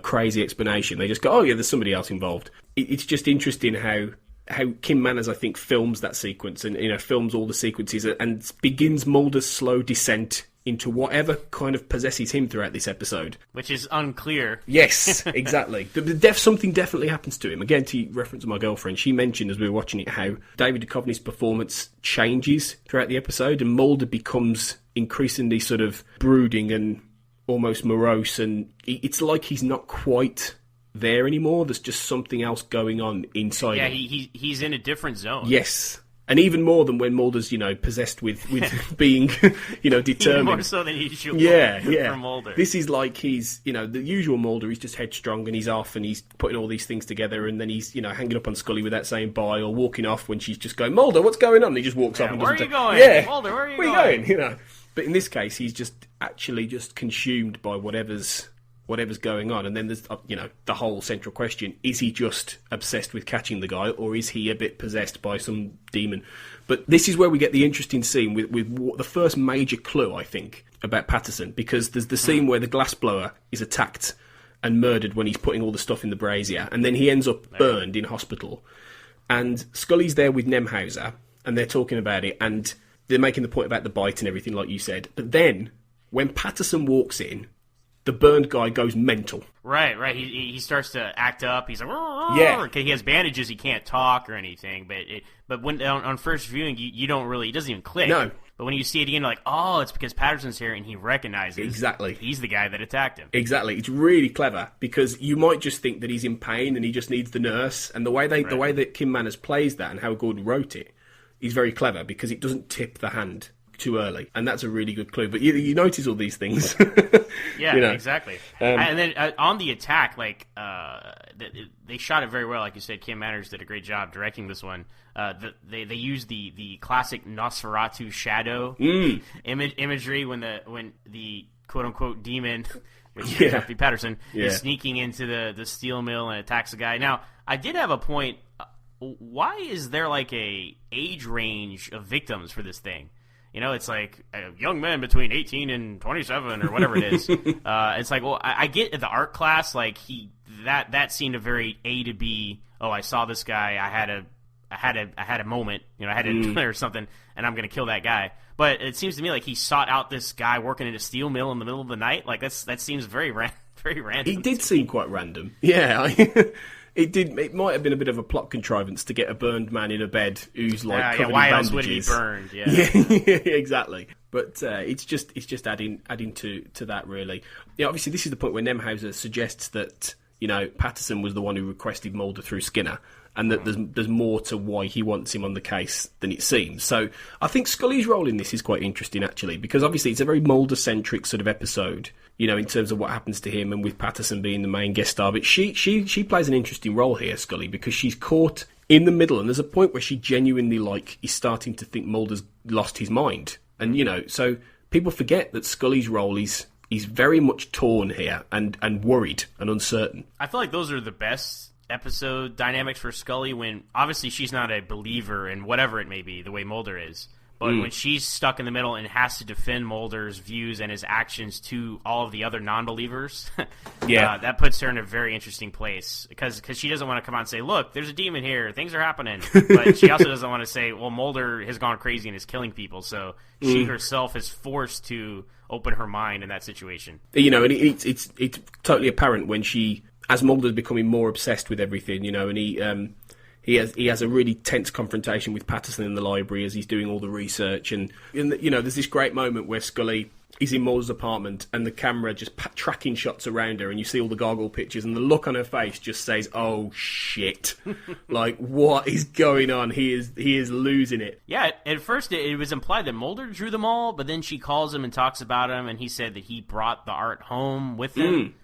crazy explanation. They just go, oh yeah, there's somebody else involved. It's just interesting how Kim Manners, I think, films that sequence and films all the sequences and begins Mulder's slow descent into whatever kind of possesses him throughout this episode. Which is unclear. Yes, exactly. Something definitely happens to him. Again, to reference my girlfriend, she mentioned as we were watching it how David Duchovny's performance changes throughout the episode and Mulder becomes increasingly sort of brooding and almost morose, and it's like he's not quite there anymore. There's just something else going on inside him. Yeah, he's in a different zone. Yes. And even more than when Mulder's, possessed with being, determined. Even more so than usual for Mulder. This is like he's, the usual Mulder, he's just headstrong and he's off and he's putting all these things together, and then he's, hanging up on Scully without saying bye, or walking off when she's just going, Mulder, what's going on? And he just walks off and doesn't Where are you going? Yeah. Mulder, where are you going? But in this case, he's just actually just consumed by whatever's going on. And then there's, the whole central question, is he just obsessed with catching the guy, or is he a bit possessed by some demon? But this is where we get the interesting scene with the first major clue, I think, about Patterson, because there's the scene where the glassblower is attacked and murdered when he's putting all the stuff in the brazier, and then he ends up burned in hospital. And Scully's there with Nemhauser, and they're talking about it, and they're making the point about the bite and everything, like you said. But then, when Patterson walks in, the burned guy goes mental. Right. He starts to act up. He's like, yeah. He has bandages. He can't talk or anything. But when on first viewing, you don't really. It doesn't even click. No. But when you see it again, you're like, oh, it's because Patterson's here, and he recognizes exactly he's the guy that attacked him. Exactly. It's really clever, because you might just think that he's in pain and he just needs the nurse. And the way that Kim Manners plays that and how Gordon wrote it is very clever, because it doesn't tip the hand too early, and that's a really good clue. But you notice all these things. Yeah, exactly. And then on the attack, they shot it very well. Like you said, Kim Manners did a great job directing this one. They used the classic Nosferatu shadow imagery when the quote unquote demon, which turns out to be Patterson, is sneaking into the steel mill and attacks a guy. Now, I did have a point. Why is there like a age range of victims for this thing? It's like a young man between 18 and 27 or whatever it is. It's like, well, I get the art class, like that seemed a very A to B. Oh, I saw this guy. I had a moment, I had a or something, and I'm gonna kill that guy. But it seems to me like he sought out this guy working in a steel mill in the middle of the night. Like that seems very random. It did seem quite random. Yeah. It did. It might have been a bit of a plot contrivance to get a burned man in a bed who's like covered why in else bandages. would he be burned? Yeah, exactly. But it's just adding to that, really. Yeah, obviously this is the point where Nemhauser suggests that Patterson was the one who requested Mulder through Skinner, and that there's more to why he wants him on the case than it seems. So I think Scully's role in this is quite interesting, actually, because obviously it's a very Mulder-centric sort of episode, in terms of what happens to him, and with Patterson being the main guest star. But she plays an interesting role here, Scully, because she's caught in the middle, and there's a point where she genuinely is starting to think Mulder's lost his mind. And, so people forget that Scully's role is very much torn here and worried and uncertain. I feel like those are the best episode dynamics for Scully, when obviously she's not a believer in whatever it may be, the way Mulder is. But when she's stuck in the middle and has to defend Mulder's views and his actions to all of the other non-believers, that puts her in a very interesting place. Because she doesn't want to come out and say, look, there's a demon here, things are happening. But she also doesn't want to say, well, Mulder has gone crazy and is killing people. So she herself is forced to open her mind in that situation. And it's totally apparent when she, as Mulder's becoming more obsessed with everything, and he has a really tense confrontation with Patterson in the library as he's doing all the research, and there's this great moment where Scully is in Mulder's apartment and the camera just tracking shots around her, and you see all the gargoyle pictures, and the look on her face just says, "Oh shit!" Like, what is going on? He is losing it. Yeah, at first it was implied that Mulder drew them all, but then she calls him and talks about him, and he said that he brought the art home with him.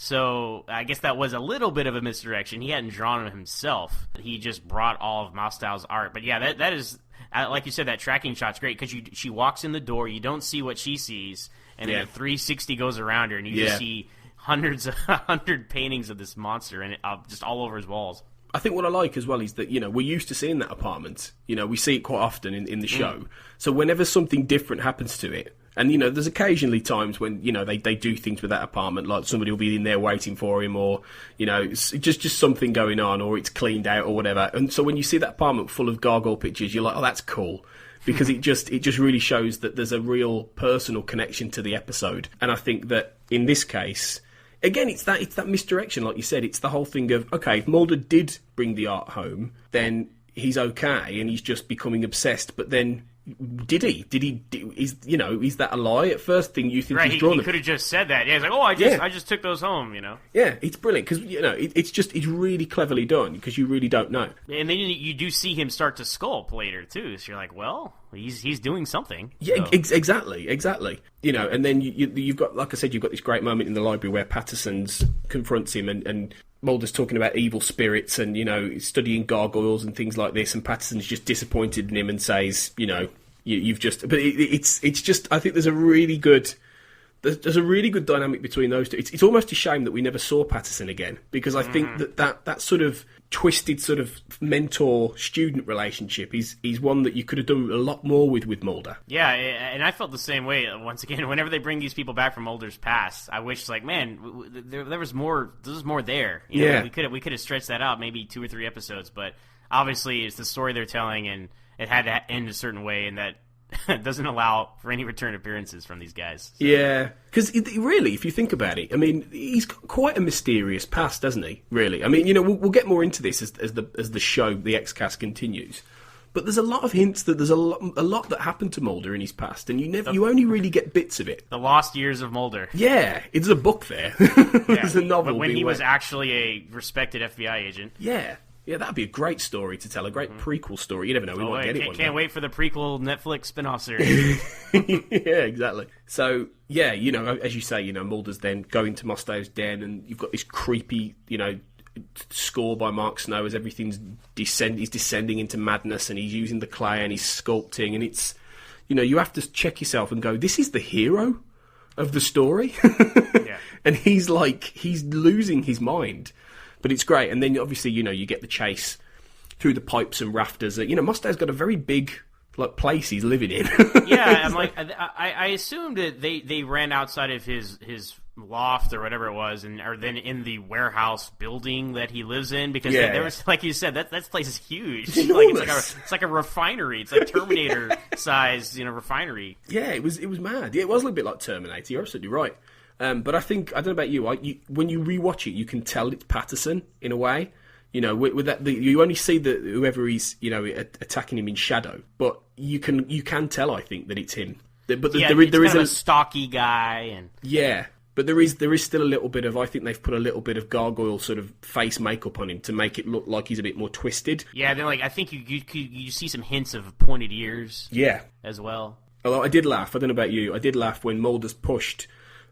So I guess that was a little bit of a misdirection. He hadn't drawn them himself. He just brought all of Mostel's art. But yeah, that is, like you said, that tracking shot's great, because she walks in the door, you don't see what she sees, and then a 360 goes around her, and you just see hundred paintings of this monster, and just all over his walls. I think what I like as well is that, we're used to seeing that apartment. We see it quite often in the show. So whenever something different happens to it, and, there's occasionally times when, they do things with that apartment, like somebody will be in there waiting for him, or, just something going on, or it's cleaned out or whatever. And so when you see that apartment full of gargoyle pictures, you're like, oh, that's cool. Because it just really shows that there's a real personal connection to the episode. And I think that in this case, again, it's that misdirection, like you said. It's the whole thing of, okay, if Mulder did bring the art home, then he's okay, and he's just becoming obsessed. But then did he? Is that a lie? At first thing you think right, he's drawn he could have just said that. Yeah, he's like, oh, I just took those home, Yeah, it's brilliant because it's really cleverly done because you really don't know. And then you do see him start to sculpt later too. So you're like, well, he's doing something. Yeah, so. Exactly. And then you've got, like I said, you've got this great moment in the library where Patterson's confronts him and Mulder's talking about evil spirits and, studying gargoyles and things like this, and Patterson's just disappointed in him and says, you've just... But it's just... I think there's a really good dynamic between those two. It's almost a shame that we never saw Patterson again, because I think that sort of twisted sort of mentor-student relationship is one that you could have done a lot more with Mulder. Yeah, and I felt the same way. Once again, whenever they bring these people back from Mulder's past, I wish, there was more. There was more there. Yeah, we could have stretched that out, maybe 2 or 3 episodes. But obviously, it's the story they're telling, and it had to end a certain way, and that doesn't allow for any return appearances from these guys. So. Yeah, because really, if you think about it, I mean, he's got quite a mysterious past, doesn't he? Really, I mean, we'll get more into this as the show, the X-Cast continues. But there's a lot of hints that there's a lot that happened to Mulder in his past, and you only really get bits of it. The Lost Years of Mulder. Yeah, it's a book there. There's a novel. But when he was actually a respected FBI agent. Yeah. Yeah, that'd be a great story to tell, a great prequel story. You never know, we might get it one day. Can't wait for the prequel Netflix spin-off series. Yeah, exactly. So, yeah, as you say, Mulder's then going to Mostow's den, and you've got this creepy, score by Mark Snow as everything's he's descending into madness, and he's using the clay and he's sculpting, and it's, you have to check yourself and go, this is the hero of the story? Yeah. And he's losing his mind. But it's great, and then obviously you get the chase through the pipes and rafters. Mustow's got a very big place he's living in. Yeah, I'm like, I assumed that they ran outside of his loft or whatever it was, or then in the warehouse building that he lives in, because there was, like you said, that place is huge. It's like a refinery. It's like Terminator sized refinery. Yeah, it was mad. Yeah, it was a little bit like Terminator. You're absolutely right. But I don't know about you, when you rewatch it, you can tell it's Patterson in a way. With that, you only see whoever he's, attacking him in shadow, but you can tell, I think, that it's him. But there is a stocky guy, and but there is still a little bit of, I think they've put a little bit of gargoyle sort of face makeup on him to make it look like he's a bit more twisted. Yeah, then I think you see some hints of pointed ears. Yeah, as well. Although I did laugh. I don't know about you. I did laugh when Mulder's pushed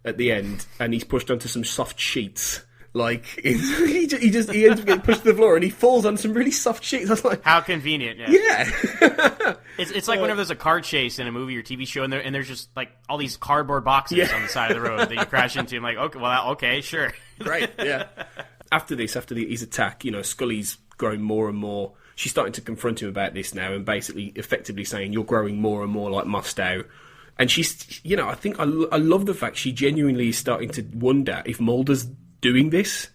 at the end, and he's pushed onto some soft sheets. He ends up getting pushed to the floor, and he falls on some really soft sheets. I was like, how convenient! Yeah. It's like whenever there's a car chase in a movie or TV show, and there's just all these cardboard boxes on the side of the road that you crash into. I'm like, okay, sure, great, yeah. After his attack, Scully's growing more and more. She's starting to confront him about this now, and basically, effectively saying, "You're growing more and more like Mustow." And she's, I think I love the fact she genuinely is starting to wonder if Mulder's doing this.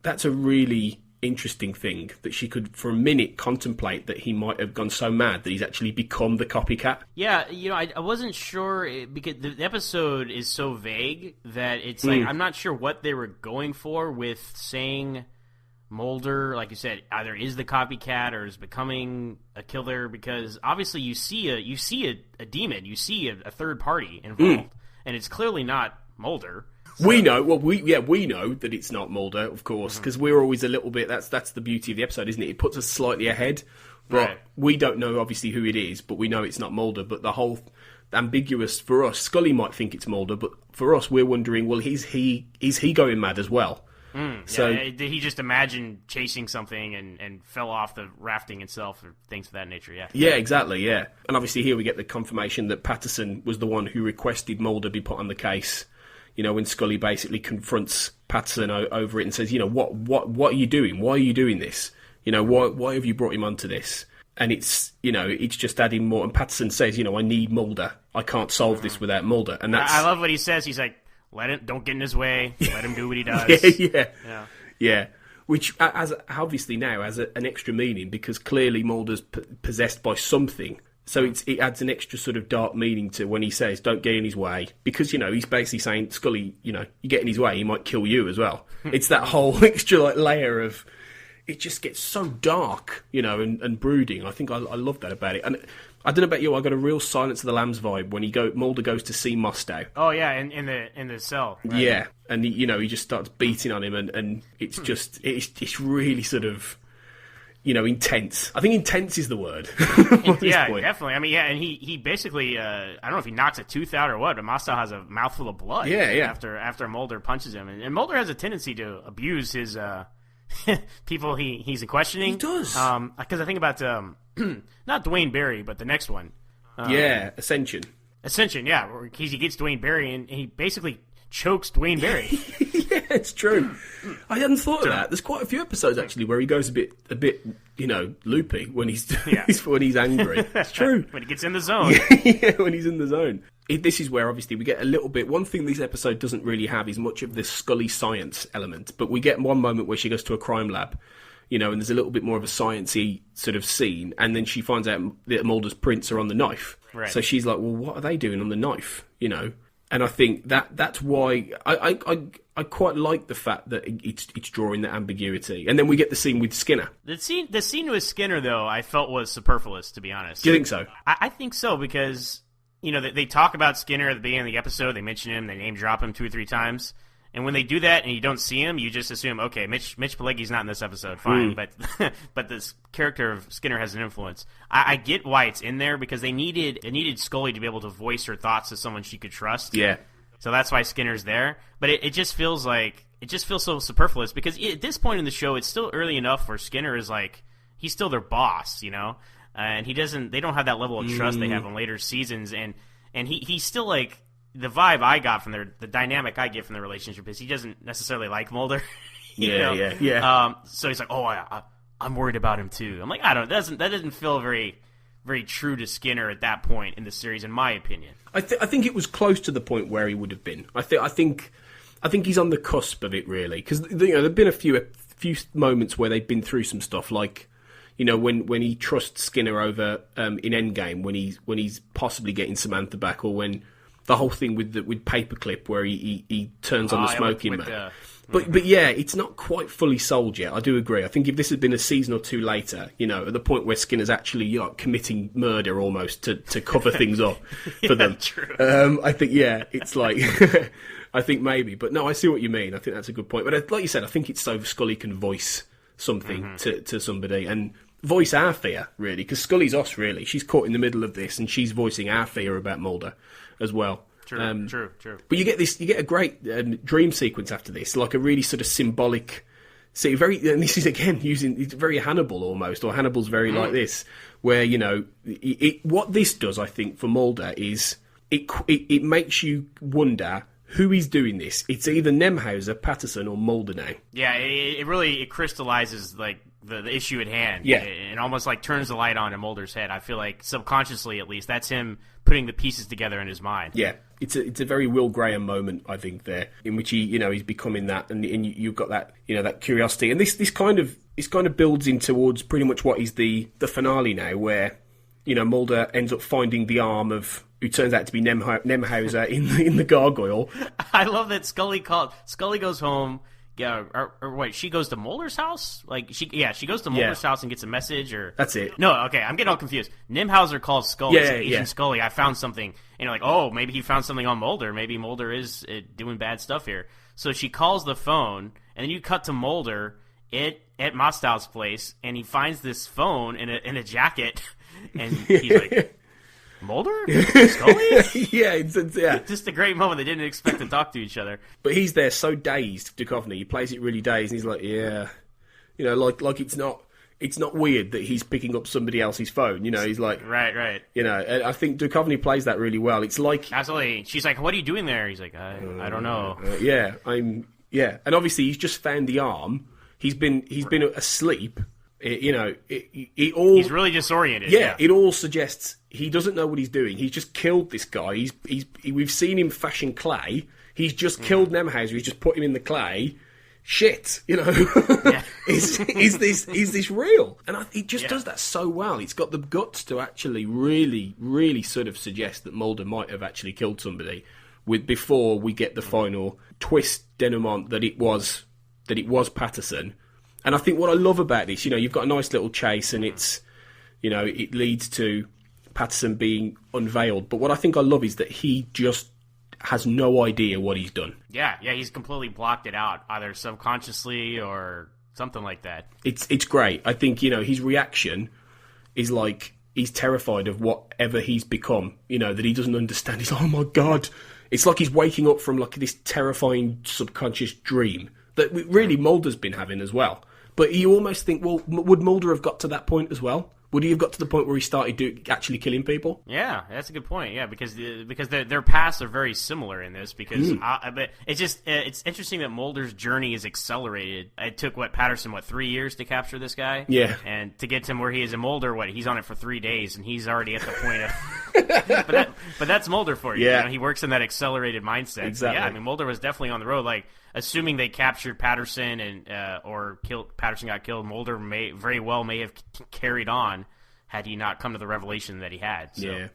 That's a really interesting thing, that she could for a minute contemplate that he might have gone so mad that he's actually become the copycat. Yeah, I wasn't sure, because the episode is so vague that it's like I'm not sure what they were going for with saying Mulder, like you said, either is the copycat or is becoming a killer, because obviously you see a demon, you see a third party involved, and it's clearly not Mulder. So. We know. Well, we know that it's not Mulder, of course, because we're always a little bit. That's the beauty of the episode, isn't it? It puts us slightly ahead, but we don't know obviously who it is. But we know it's not Mulder. But the whole ambiguous for us. Scully might think it's Mulder, but for us, we're wondering. Well, is he going mad as well? So did he just imagine chasing something and fell off the rafting itself, or things of that nature? Yeah, exactly. Yeah, and obviously here we get the confirmation that Patterson was the one who requested Mulder be put on the case. When Scully basically confronts Patterson over it and says, what are you doing? Why are you doing this? Why have you brought him onto this? And it's just adding more. And Patterson says, I need Mulder. I can't solve this without Mulder. And that's... I love what he says. He's like, don't get in his way. Let him do what he does. Yeah. Which, as obviously now, has an extra meaning, because clearly Mulder's possessed by something. So it adds an extra sort of dark meaning to when he says, don't get in his way. Because, he's basically saying, Scully, you get in his way, he might kill you as well. It's that whole extra layer of... It just gets so dark, and brooding. I think I love that about it. And I don't know about you, I got a real Silence of the Lambs vibe when Mulder goes to see Mustow. Oh yeah, in the cell. Right? Yeah, and he just starts beating on him, and it's just it's really sort of, intense. I think intense is the word. Yeah, definitely. I mean, yeah, and he basically I don't know if he knocks a tooth out or what, but Mustow has a mouthful of blood. Yeah. After Mulder punches him, and Mulder has a tendency to abuse his people he's questioning. He does. Because I think about not Dwayne Barry, but the next one. Ascension. Ascension, yeah, where he gets Dwayne Barry and he basically chokes Dwayne Barry. Yeah, it's true. I hadn't thought of that. There's quite a few episodes actually where he goes a bit, loopy when he's when he's angry. It's true. When he gets in the zone. Yeah, when he's in the zone. This is where obviously we get a little bit. One thing this episode doesn't really have is much of this Scully science element, but we get one moment where she goes to a crime lab, and there's a little bit more of a sciencey sort of scene, and then she finds out that Mulder's prints are on the knife. Right. So she's like, well, what are they doing on the knife? And I think that's why I quite like the fact that it's drawing that ambiguity. And then we get the scene with Skinner. The scene with Skinner, though, I felt was superfluous, to be honest. Do you think so? I think so, because they talk about Skinner at the beginning of the episode. They mention him. They name drop him 2 or 3 times. And when they do that and you don't see him, you just assume, okay, Mitch Pileggi's not in this episode, fine. But this character of Skinner has an influence. I get why it's in there, because it needed Scully to be able to voice her thoughts to someone she could trust. Yeah. So that's why Skinner's there. But it just feels so superfluous, because at this point in the show, it's still early enough where Skinner is like, he's still their boss, and they don't have that level of trust they have in later seasons, and he's still like. The vibe I got from the dynamic I get from the relationship is he doesn't necessarily like Mulder. Yeah. So he's like, oh, I'm worried about him too. I'm like, that doesn't feel very, very true to Skinner at that point in the series, in my opinion. I think it was close to the point where he would have been. I think he's on the cusp of it, really, because there've been a few moments where they've been through some stuff, like when he trusts Skinner over in Endgame, when he's possibly getting Samantha back, or when. The whole thing with Paperclip, where he turns on the smoking man. But yeah, it's not quite fully sold yet. I do agree. I think if this had been a season or 2 later, at the point where Skinner's actually committing murder almost to cover things up for them. True. I think it's like I think maybe, but no, I see what you mean. I think that's a good point. But like you said, I think it's so Scully can voice something to somebody and voice our fear, really, because Scully's us, really. She's caught in the middle of this, and she's voicing our fear about Mulder as well. True. But you get a great dream sequence after this, like a really sort of symbolic. See, and this is again it's very Hannibal almost, or Hannibal's very like this, where what this does, I think, for Mulder is it makes you wonder who is doing this. It's either Nemhauser, Patterson, or Mulder now. Yeah, it really crystallizes like the issue at hand. Yeah, it almost like turns the light on in Mulder's head. I feel like subconsciously, at least, that's him putting the pieces together in his mind. Yeah, it's a very Will Graham moment, I think, there, in which he's becoming that, and you've got that that curiosity, and this kind of builds in towards pretty much what is the finale now, where Mulder ends up finding the arm of who turns out to be Nemhauser in the gargoyle. I love that Scully goes home. Yeah, or wait, she goes to Mulder's house? She goes to Mulder's house and gets a message, or... That's it. No, okay, I'm getting all confused. Nimhauser calls Scully, Agent Scully, I found something. And you're like, oh, maybe he found something on Mulder. Maybe Mulder is doing bad stuff here. So she calls the phone, and then you cut to Mulder at Mostow's place, and he finds this phone in a jacket, and he's like... Mulder? Scully? yeah. Just a great moment. They didn't expect to talk to each other. But he's there so dazed, Duchovny. He plays it really dazed, and he's like, yeah. Like it's not weird that he's picking up somebody else's phone. He's like... Right. And I think Duchovny plays that really well. It's like... Absolutely. She's like, what are you doing there? He's like, I don't know. And obviously he's just found the arm. He's been asleep. He's really disoriented. Yeah, it all suggests he doesn't know what he's doing. He's just killed this guy. We've seen him fashion clay. He's just killed Nemhauser. He's just put him in the clay. Shit, Yeah. is this real? And it just does that so well. It's got the guts to actually really, really sort of suggest that Mulder might have actually killed somebody before we get the final twist denouement that it was Patterson. And I think what I love about this, you've got a nice little chase, and it's, it leads to Patterson being unveiled. But what I think I love is that he just has no idea what he's done. Yeah, he's completely blocked it out, either subconsciously or something like that. It's great. I think, his reaction is like he's terrified of whatever he's become, that he doesn't understand. He's like, oh my God. It's like he's waking up from like this terrifying subconscious dream that really Mulder's been having as well. But you almost think, well, would Mulder have got to that point as well? Would he have got to the point where he started actually killing people? Yeah, that's a good point. Yeah, because their paths are very similar in this. Because but it's interesting that Mulder's journey is accelerated. It took Patterson 3 years to capture this guy. Yeah, and to get to him where he is in Mulder, he's on it for 3 days, and he's already at the point of. but that's Mulder for you. Yeah, he works in that accelerated mindset. Exactly. Yeah, I mean Mulder was definitely on the road. Like assuming they captured Patterson and or Patterson got killed, Mulder may have carried on had he not come to the revelation that he had. So. Yeah,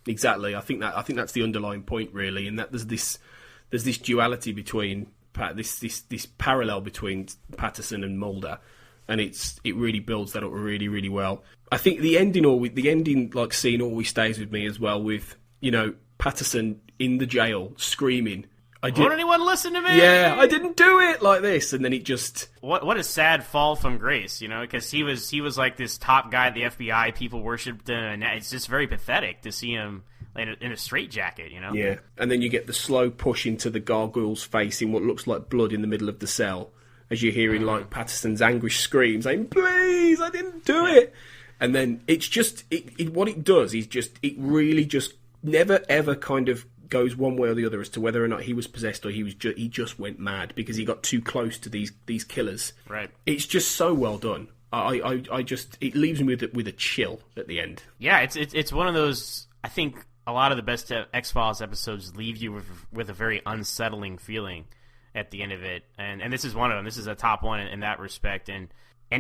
exactly. I think that's the underlying point, really, and that there's this duality between this parallel between Patterson and Mulder, and it really builds that up really, really well. I think the ending like scene always stays with me as well, with Patterson in the jail screaming, Won't anyone listen to me? Yeah, I didn't do it, like this, and then it just... What a sad fall from grace, because he was like this top guy at the FBI, people worshipped him, and it's just very pathetic to see him in a straitjacket, Yeah, and then you get the slow push into the gargoyle's face in what looks like blood in the middle of the cell, as you're hearing like Patterson's anguished scream, saying, please, I didn't do it! And then it's just... what it does is it really just never ever kind of goes one way or the other as to whether or not he was possessed or he just went mad because he got too close to these killers. Right. It's just so well done. I just it leaves me with a chill at the end. Yeah, it's one of those. I think a lot of the best X-Files episodes leave you with a very unsettling feeling at the end of it, and this is one of them. This is a top one in that respect, and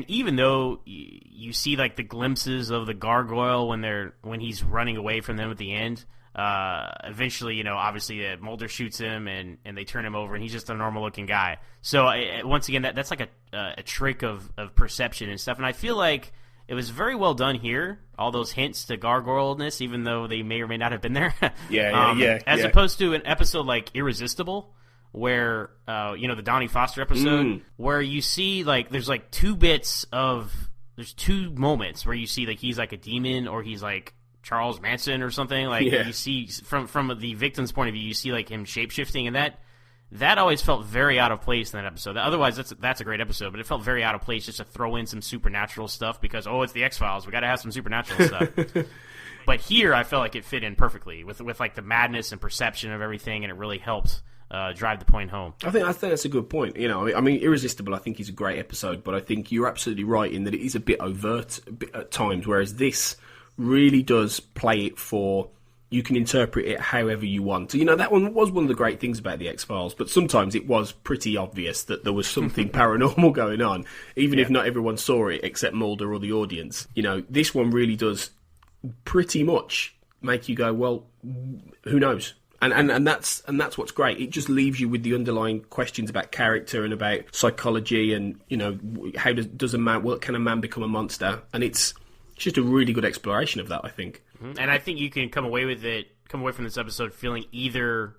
even though you see like the glimpses of the gargoyle when he's running away from them at the end. Eventually, obviously Mulder shoots him and they turn him over and he's just a normal looking guy. So once again, that's like a trick of perception and stuff. And I feel like it was very well done here. All those hints to gargoyle-ness, even though they may or may not have been there. Yeah. As opposed to an episode like Irresistible, where, the Donnie Foster episode, where you see like, there's two moments where you see like he's like a demon or he's like Charles Manson or something, you see from the victim's point of view, you see like him shape-shifting, and that always felt very out of place in that episode. Otherwise, that's a great episode, but it felt very out of place just to throw in some supernatural stuff because, it's the X-Files, we got to have some supernatural stuff. But here, I felt like it fit in perfectly with like the madness and perception of everything, and it really helped drive the point home. I think that's a good point. I mean, Irresistible, I think is a great episode, but I think you're absolutely right in that it is a bit overt at times, whereas this really does play it for, you can interpret it however you want. That one was one of the great things about the X-Files, but sometimes it was pretty obvious that there was something paranormal going on, even if not everyone saw it except Mulder or the audience. This one really does pretty much make you go, well, who knows? And that's what's great. It just leaves you with the underlying questions about character and about psychology and, how does a man, can a man become a monster? And it's just a really good exploration of that, I think. And I think you can come away from this episode feeling either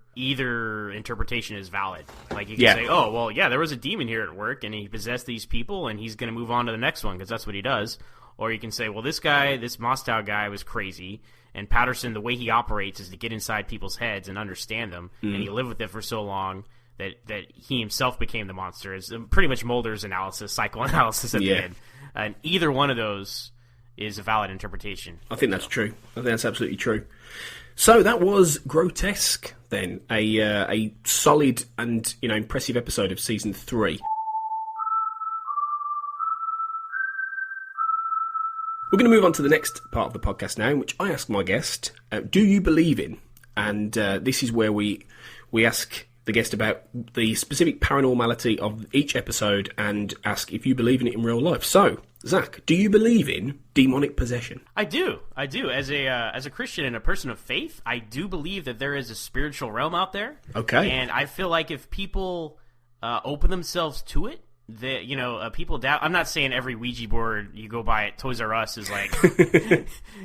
interpretation is valid. Like you can say, oh, well, yeah, there was a demon here at work and he possessed these people and he's going to move on to the next one because that's what he does. Or you can say, well, this Mostow guy was crazy, and Patterson, the way he operates is to get inside people's heads and understand them, and he lived with it for so long that he himself became the monster. It's pretty much Mulder's psychoanalysis at the end. And either one of those is a valid interpretation. I think that's true. I think that's absolutely true. So that was Grotesque, then. A solid and, impressive episode of Season 3. We're going to move on to the next part of the podcast now, in which I ask my guest, do you believe in? And this is where we ask the guest about the specific paranormality of each episode and ask if you believe in it in real life. So, Zach, do you believe in demonic possession? I do. As a Christian and a person of faith, I do believe that there is a spiritual realm out there. Okay. And I feel like if people open themselves to it, people doubt. I'm not saying every Ouija board you go buy at Toys R Us is like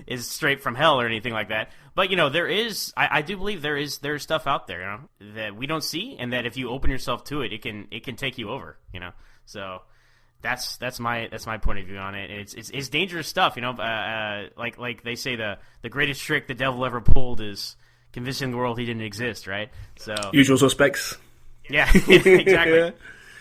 is straight from hell or anything like that. But there is. I do believe there's stuff out there, that we don't see, and that if you open yourself to it, it can take you over. So that's my point of view on it. It's dangerous stuff. Like they say, the greatest trick the devil ever pulled is convincing the world he didn't exist. Right. So Usual Suspects. Yeah. Exactly. Yeah.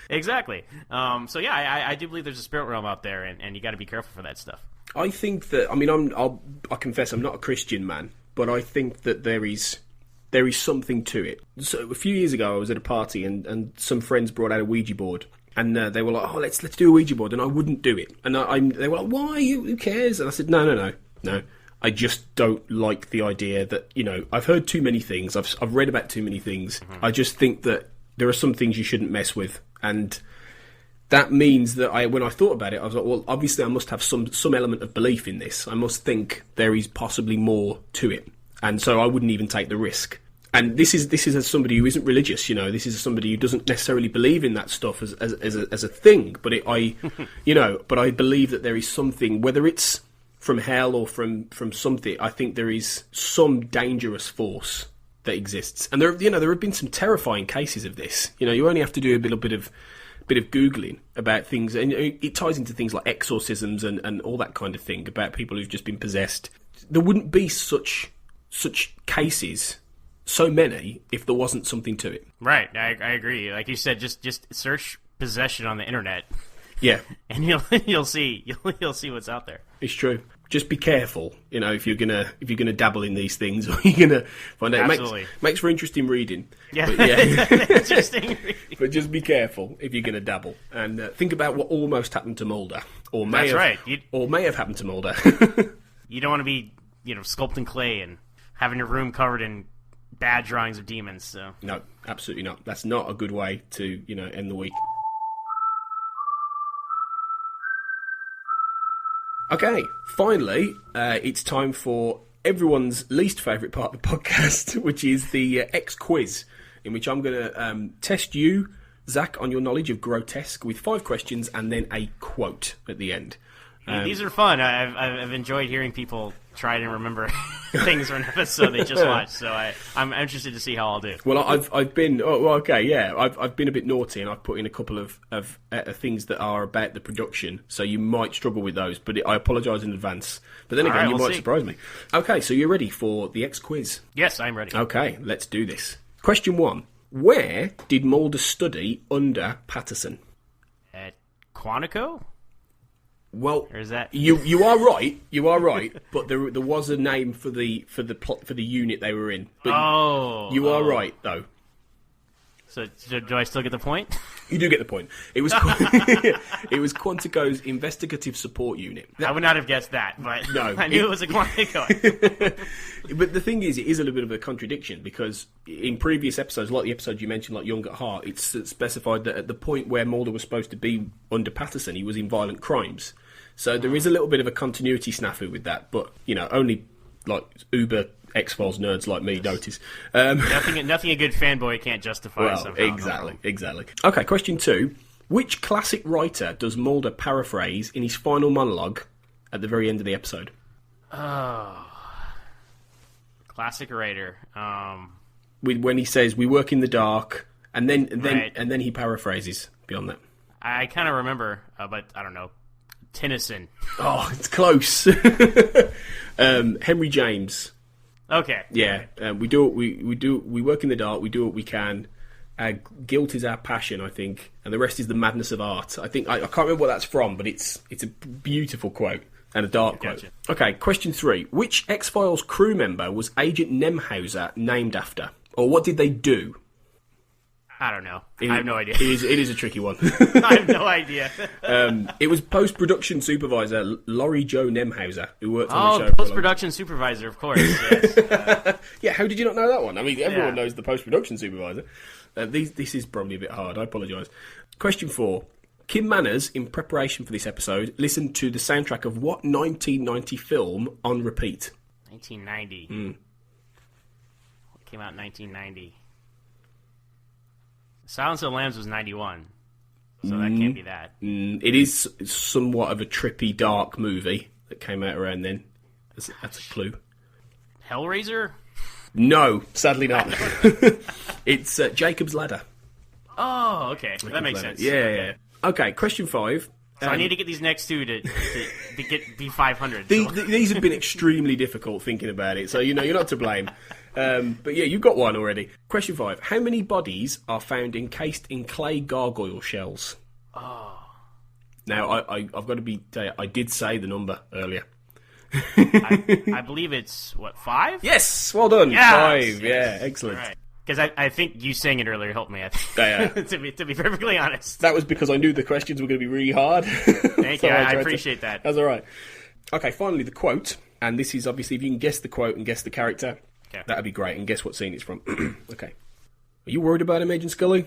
Exactly. So yeah, I do believe there's a spirit realm out there, and you got to be careful for that stuff. I think that. I mean, I confess I'm not a Christian man, but I think that there is something to it. So a few years ago, I was at a party, and some friends brought out a Ouija board, and they were like, "Oh, let's do a Ouija board," and I wouldn't do it, and they were like, "Why? Who cares?" And I said, "No. I just don't like the idea that I've heard too many things. I've read about too many things. I just think that there are some things you shouldn't mess with." And that means that when I thought about it, I was like, well, obviously I must have some element of belief in this. I must think there is possibly more to it. And so I wouldn't even take the risk. And this is as somebody who isn't religious, This is somebody who doesn't necessarily believe in that stuff as a thing. But but I believe that there is something, whether it's from hell or from something. I think there is some dangerous force that exists, and there have been some terrifying cases of this. You only have to do a little bit of googling about things, and it ties into things like exorcisms and all that kind of thing about people who've just been possessed. There wouldn't be such cases, so many, if there wasn't something to it. Right, I agree. Like you said, just search possession on the internet. Yeah, and you'll see what's out there. It's true. Just be careful, if you're gonna dabble in these things, or you're gonna find out. Absolutely. Makes for interesting reading. Yeah, but interesting reading. But just be careful if you're gonna dabble, and think about what almost happened to Mulder, or may have happened to Mulder. You don't want to be, sculpting clay and having your room covered in bad drawings of demons. So no, absolutely not. That's not a good way to end the week. Okay, finally, it's time for everyone's least favourite part of the podcast, which is the X quiz, in which I'm going to test you, Zach, on your knowledge of Grotesque with 5 questions and then a quote at the end. These are fun. I've enjoyed hearing people try to remember things from an episode they just watched. So I'm interested to see how I'll do. Well, I've been I've been a bit naughty, and I've put in a couple of things that are about the production. So you might struggle with those, but I apologise in advance. But then again, you might surprise me. Okay, so you're ready for the X quiz? Yes, I'm ready. Okay, let's do this. Question 1: Where did Mulder study under Patterson? At Quantico. Well, or is that... you are right. You are right. But there was a name for the unit they were in. But you are right though. So do I still get the point? You do get the point. It was it was Quantico's investigative support unit. I would not have guessed that, but no, I knew it was a Quantico. But the thing is, it is a little bit of a contradiction, because in previous episodes, like the episode you mentioned, like Young at Heart, it's specified that at the point where Mulder was supposed to be under Patterson, he was in violent crimes. So there is a little bit of a continuity snafu with that, but only like uber X-Files nerds like me notice. Nothing a good fanboy can't justify. Well, somehow. Exactly. Okay, question 2. Which classic writer does Mulder paraphrase in his final monologue at the very end of the episode? Oh, classic writer. When he says, "We work in the dark," and then he paraphrases beyond that. I kind of remember, but I don't know. Tennyson. Oh, it's close. Henry James. Okay. Yeah, we work in the dark. We do what we can. Guilt is our passion, I think, and the rest is the madness of art. I think I can't remember what that's from, but it's a beautiful quote and a dark quote. Okay, question 3: Which X-Files crew member was Agent Nemhauser named after, or what did they do? I don't know. I have no idea. It is a tricky one. I have no idea. It was post-production supervisor Laurie Jo Nemhauser who worked on the show. Post-production supervisor, of course. Yes. Yeah, how did you not know that one? I mean, everyone knows the post-production supervisor. This is probably a bit hard. I apologise. Question 4. Kim Manners, in preparation for this episode, listened to the soundtrack of what 1990 film on repeat? 1990. What came out in 1990? Silence of the Lambs was 91. so that can't be that. It is somewhat of a trippy, dark movie that came out around then. That's a clue. Hellraiser? No, sadly not. It's Jacob's Ladder. Oh, okay. That makes sense. Yeah. Okay, question 5. So I need to get these next two to be 500. These have been extremely difficult thinking about it, so you're not to blame. But yeah, you've got one already. Question 5. How many bodies are found encased in clay gargoyle shells? Oh. Now, I've got to I did say the number earlier. I believe it's, 5? Yes, well done. Yes! 5, yeah, excellent. Right. Because I think you saying it earlier helped me, Yeah. to be perfectly honest. That was because I knew the questions were going to be really hard. Thank you, I appreciate that. That's all right. Okay, finally, the quote. And this is obviously, if you can guess the quote and guess the character, that would be great. And guess what scene it's from. Okay. Are you worried about him, Agent Scully?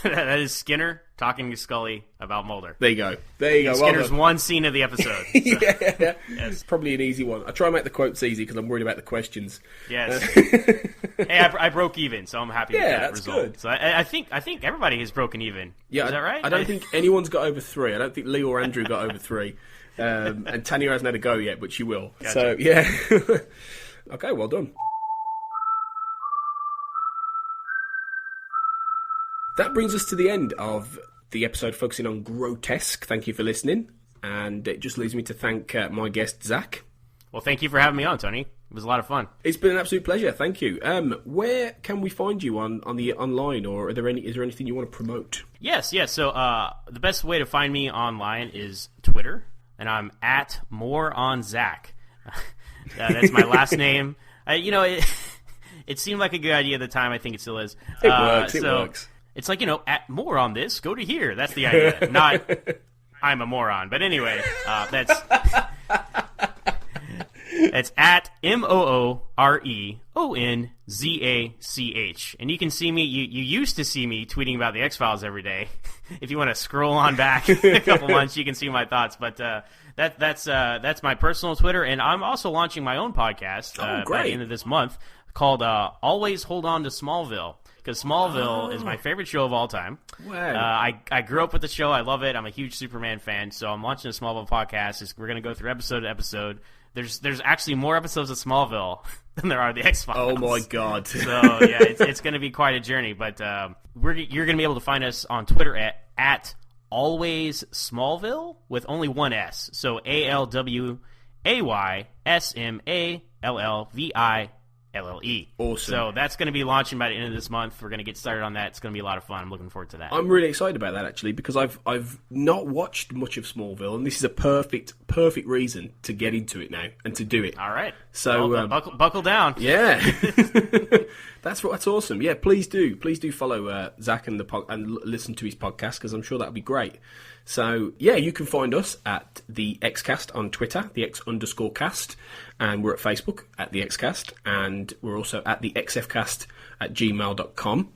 That is Skinner talking to Scully about Mulder. There you go. Skinner's one scene of the episode. So. Yeah. Yes. Probably an easy one. I try and make the quotes easy because I'm worried about the questions. Yes. Hey, I broke even, so I'm happy with that that's result. good. So I think everybody has broken even. Yeah, is that right? I don't think anyone's got over 3. I don't think Lee or Andrew got over 3. And Tanya hasn't had a go yet, but she will. Gotcha. So, yeah. Okay, well done. That brings us to the end of the episode focusing on Grotesque. Thank you for listening. And it just leaves me to thank my guest, Zach. Well, thank you for having me on, Tony. It was a lot of fun. It's been an absolute pleasure. Thank you. Where can we find you on the online, or is there anything you want to promote? Yes. So the best way to find me online is Twitter, and I'm at moreonzach. That's my last name. It seemed like a good idea at the time. I think it still is. It works. It's like, at more on this, go to here. That's the idea. Not I'm a moron. But anyway, that's at MOOREONZACH. And you can see me, you used to see me tweeting about the X-Files every day. If you want to scroll on back a couple months, you can see my thoughts. But that's my personal Twitter. And I'm also launching my own podcast by the end of this month called Always Hold On to Smallville. Because Smallville is my favorite show of all time. Wow. I grew up with the show. I love it. I'm a huge Superman fan. So I'm launching a Smallville podcast. We're going to go through episode to episode. There's actually more episodes of Smallville than there are the X-Files. Oh, my God. So, yeah, it's going to be quite a journey. But you're going to be able to find us on Twitter at Always Smallville with only one S. So ALWAYSMALLVILLE. Awesome. So that's going to be launching by the end of this month. We're going to get started on that. It's going to be a lot of fun. I'm looking forward to that. I'm really excited about that, actually, because I've not watched much of Smallville, and this is a perfect zone to get into it now and to do it. All right. So buckle down. Yeah. That's awesome. Yeah, please do follow Zach and listen to his podcast, because I'm sure that'll be great. So, yeah, you can find us at the Xcast on Twitter, the X_cast, and we're at Facebook at the Xcast, and we're also at the XFcast at gmail.com.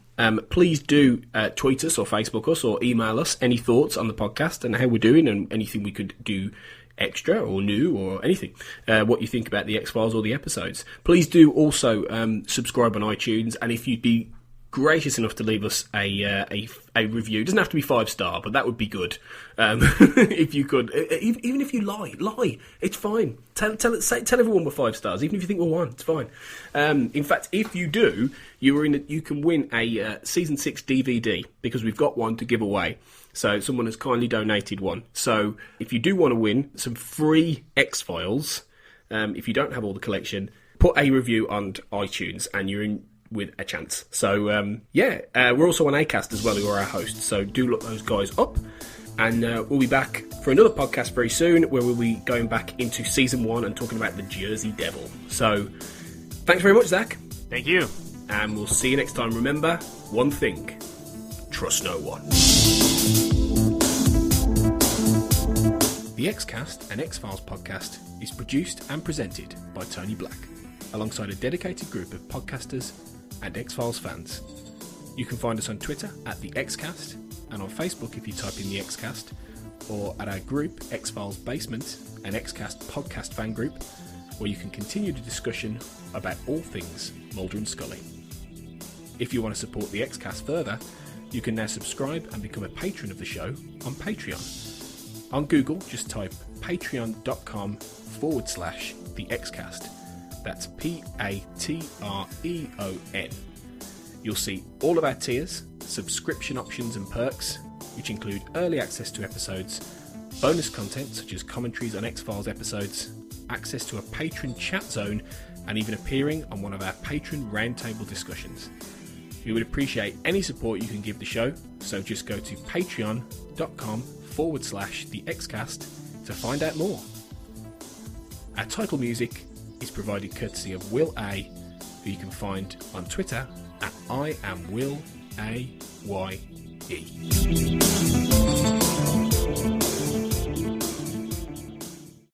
Please do tweet us or Facebook us or email us any thoughts on the podcast and how we're doing and anything we could do extra or new or anything, what you think about the X-Files or the episodes. Please do also subscribe on iTunes, and if you'd be gracious enough to leave us a review. It doesn't have to be 5-star, but that would be good. If you could, even if you lie, it's fine. Tell everyone we're 5 stars, even if you think we're 1, it's fine. In fact, if you do, you can win a season 6 DVD, because we've got one to give away. So someone has kindly donated one. So if you do want to win some free X-Files, if you don't have all the collection, put a review on iTunes, and you're in with a chance. So we're also on Acast as well, who are our hosts, so do look those guys up, and we'll be back for another podcast very soon, where we'll be going back into season 1 and talking about the Jersey Devil. So thanks very much, Zach. Thank you, and we'll see you next time. Remember one thing: trust no one. The Xcast, an X-Files podcast, is produced and presented by Tony Black, alongside a dedicated group of podcasters and X-Files fans. You can find us on Twitter at the Xcast, and on Facebook if you type in the Xcast, or at our group X-Files Basement, an Xcast podcast fan group, where you can continue the discussion about all things Mulder and Scully. If you want to support the Xcast further, You can now subscribe and become a patron of the show on Patreon. On Google, just type patreon.com/the Xcast. That's Patreon. You'll see all of our tiers, subscription options and perks, which include early access to episodes, bonus content such as commentaries on X-Files episodes, access to a patron chat zone, and even appearing on one of our patron roundtable discussions. We would appreciate any support you can give the show, so just go to patreon.com/the Xcast to find out more. Our title music is provided courtesy of Will A, who you can find on Twitter at IamWillAYE.